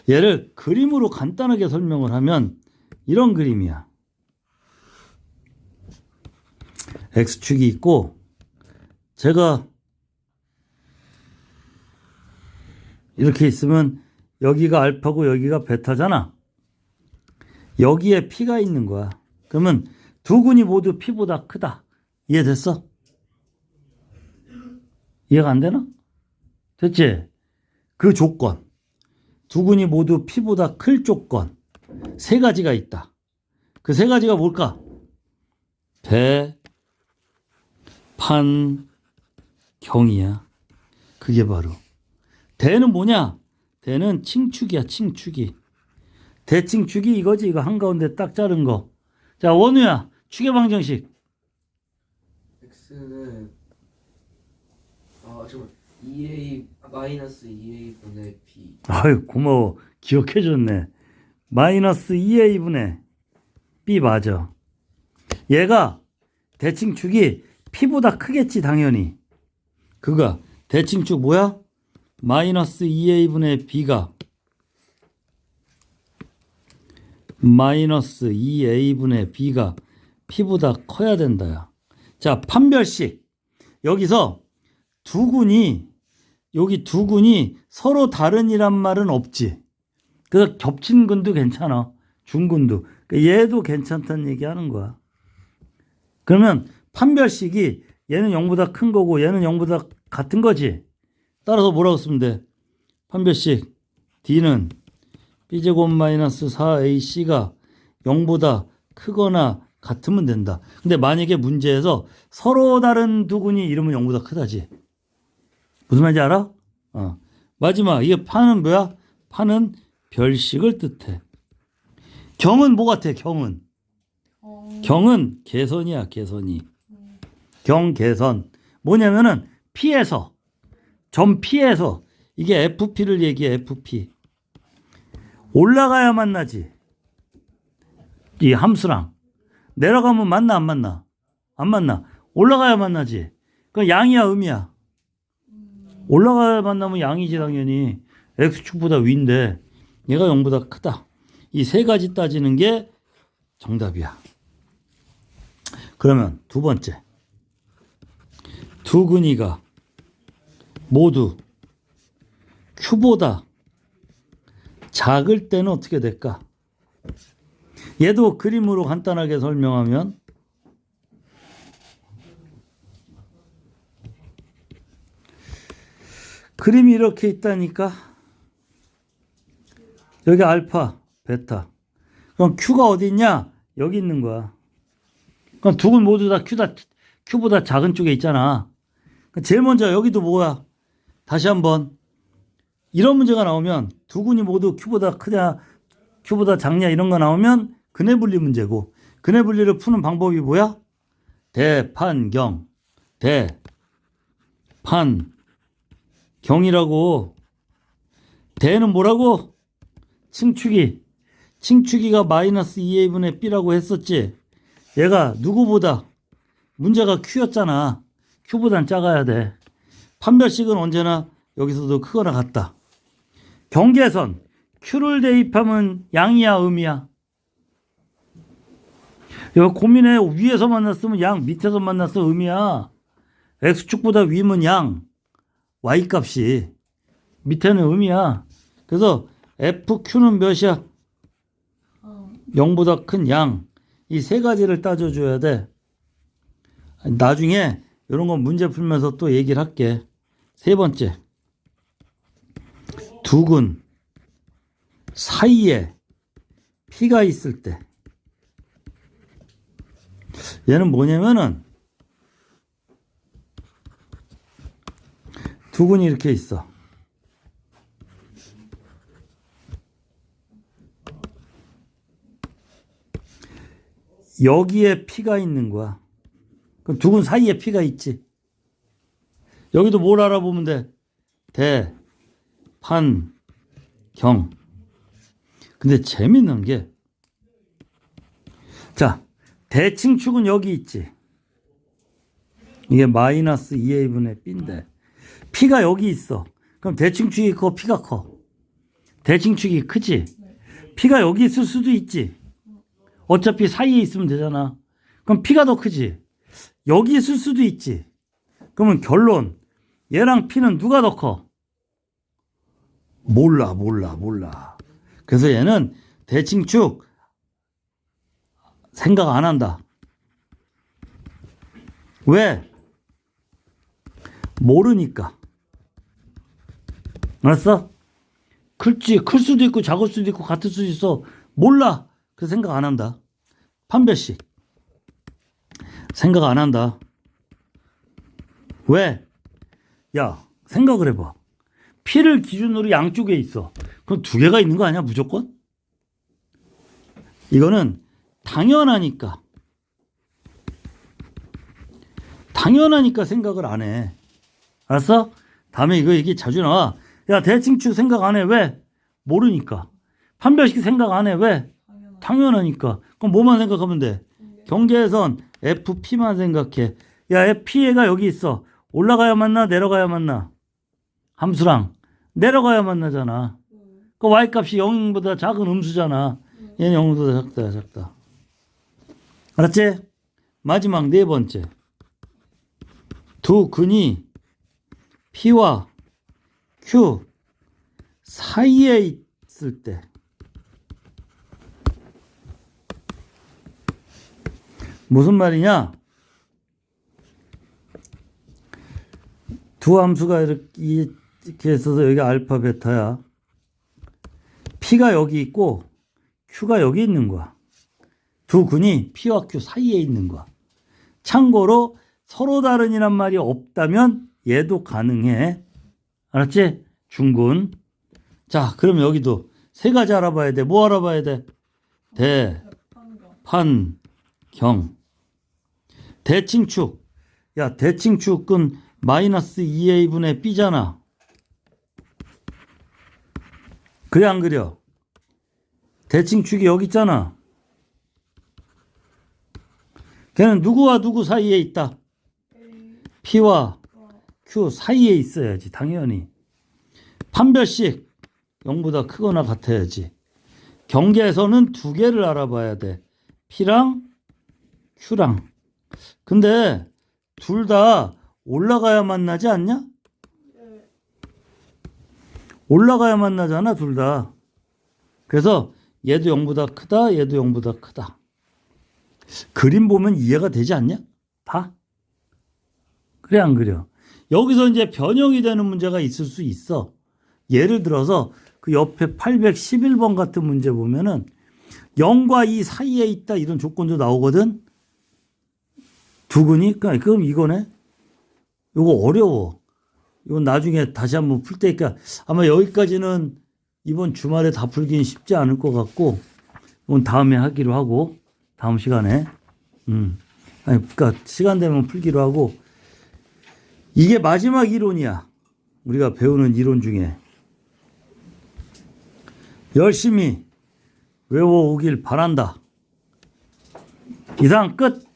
얘를 그림으로 간단하게 설명을 하면 이런 그림이야. X축이 있고 제가 이렇게 있으면 여기가 알파고 여기가 베타잖아. 여기에 P가 있는 거야. 그러면 두 근이 모두 P보다 크다. 이해됐어? 이해가 안 되나? 됐지? 그 조건. 두 근이 모두 P보다 클 조건. 세 가지가 있다. 그 세 가지가 뭘까? 대, 판, 경이야. 그게 바로. 대는 뭐냐? 대는 칭축이야, 칭축이. 대칭축이 이거지, 이거 한가운데 딱 자른 거. 자, 원우야, 축의 방정식. x는 잠깐 2a 마이너스 2a분의 b. 아유, 고마워. 기억해줬네. 마이너스 2a분의 b 맞아. 얘가 대칭축이 p보다 크겠지, 당연히. 그가 대칭축 뭐야? 마이너스 2a분의 b가 마이너스 2a분의 b가 p보다 커야 된다야. 자, 판별식. 여기서 두 근이 여기 두 근이 서로 다른이란 말은 없지. 그래서 겹친 근도 괜찮아. 중근도. 얘도 괜찮다는 얘기하는 거야. 그러면 판별식이 얘는 0보다 큰 거고 얘는 0보다 같은 거지. 따라서 뭐라고 쓰면 돼? 판별식 D는 B제곱 마이너스 4AC가 0보다 크거나 같으면 된다. 근데 만약에 문제에서 서로 다른 두 근이 이러면 0보다 크다지. 무슨 말인지 알아? 마지막 이게 판은 뭐야? 판은 별식을 뜻해. 경은 뭐 같아? 경은 경은 개선이야. 개선이. 경개선 뭐냐면은 P에서 점 P에서 이게 FP를 얘기해. FP 올라가야 만나지. 이 함수랑 내려가면 만나 안 만나? 안 만나. 올라가야 만나지. 그럼 양이야 음이야? 올라가야 만나면 양이지 당연히. X축보다 위인데 얘가 0보다 크다. 이 세 가지 따지는 게 정답이야. 그러면 두 번째. 두 근이가 모두 Q보다 작을 때는 어떻게 될까? 얘도 그림으로 간단하게 설명하면 그림이 이렇게 있다니까. 여기 알파, 베타. 그럼 Q가 어디 있냐? 여기 있는 거야. 그럼 두 근 모두 다 Q보다 작은 쪽에 있잖아. 제일 먼저 여기도 뭐야? 다시 한번 이런 문제가 나오면 두 근이 모두 Q보다 크냐, Q보다 작냐 이런 거 나오면 근해 분리 문제고, 근해 분리를 푸는 방법이 뭐야? 대판경. 대판경이라고. 대는 뭐라고? 칭축이. 칭축이가 마이너스 2a분의 b라고 했었지. 얘가 누구보다 문제가 Q였잖아. Q보단 작아야 돼. 판별식은 언제나 여기서도 크거나 같다. 경계선 Q를 대입하면 양이야 음이야? 여기 고민해. 위에서 만났으면 양, 밑에서 만났으면 음이야. X축보다 위면 양, Y값이 밑에는 음이야. 그래서 FQ는 몇이야? 0보다 큰 양. 이 세 가지를 따져줘야 돼. 나중에 이런 건 문제 풀면서 또 얘기를 할게. 세 번째, 두근 사이에 P가 있을 때 얘는 뭐냐면은 두근이 이렇게 있어. 여기에 P가 있는 거야. 그럼 두근 사이에 P가 있지. 여기도 뭘 알아보면 돼? 대, 판, 경. 근데 재밌는 게, 자, 대칭축은 여기 있지. 이게 마이너스 2a분의 b인데 P가 여기 있어. 그럼 대칭축이 커, P가 커? 대칭축이 크지? P가 여기 있을 수도 있지. 어차피 사이에 있으면 되잖아. 그럼 P가 더 크지? 여기 있을 수도 있지. 그러면 결론, 얘랑 P는 누가 더 커? 몰라. 그래서 얘는 대칭축 생각 안 한다. 왜? 모르니까. 알았어? 클 수도 있고 작을 수도 있고 같을 수도 있어. 몰라. 그 생각 안 한다. 판별식 생각 안 한다. 왜? 야, 생각을 해봐. P를 기준으로 양쪽에 있어. 그럼 두 개가 있는 거 아니야 무조건? 이거는 당연하니까 생각을 안 해. 알았어? 다음에 이거 얘기 자주 나와. 야, 대칭축 생각 안 해. 왜? 모르니까. 판별식 생각 안 해. 왜? 당연하니까. 그럼 뭐만 생각하면 돼? 경계선 FP만 생각해. 야, P가 여기 있어. 올라가야 만나? 내려가야 만나? 함수랑 내려가야 만나잖아. 그 Y값이 0보다 작은 음수잖아. 얘는 0보다 작다. 알았지? 마지막 네 번째. 두 근이 P와 Q 사이에 있을 때 무슨 말이냐? 두 함수가 이렇게 있어서 여기 알파 베타야. P가 여기 있고 Q가 여기 있는 거야. 두 근이 P와 Q 사이에 있는 거야. 참고로 서로 다른이란 말이 없다면 얘도 가능해. 알았지? 중근. 자, 그럼 여기도 세 가지 알아봐야 돼. 뭐 알아봐야 돼? 대, 판, 경. 대칭축. 야, 대칭축은 마이너스 2a분의 b잖아. 그래 안 그려? 대칭축이 여기 있잖아. 걔는 누구와 누구 사이에 있다? P와 Q 사이에 있어야지 당연히. 판별식 0보다 크거나 같아야지. 경계에서는 두 개를 알아봐야 돼. P랑 Q랑. 근데 둘 다 올라가야 만나지 않냐? 올라가야 만나잖아 둘 다. 그래서 얘도 0보다 크다, 얘도 0보다 크다. 그림 보면 이해가 되지 않냐? 봐. 그래 안 그려? 여기서 이제 변형이 되는 문제가 있을 수 있어. 예를 들어서 그 옆에 811번 같은 문제 보면은 0과 2 사이에 있다 이런 조건도 나오거든. 두근이 그럼 이거네. 이거 어려워. 이건 나중에 다시 한번 풀 테니까 아마 여기까지는 이번 주말에 다 풀기는 쉽지 않을 것 같고 이건 다음에 하기로 하고 다음 시간에 아니 그러니까 시간 되면 풀기로 하고 이게 마지막 이론이야. 우리가 배우는 이론 중에 열심히 외워오길 바란다. 이상 끝.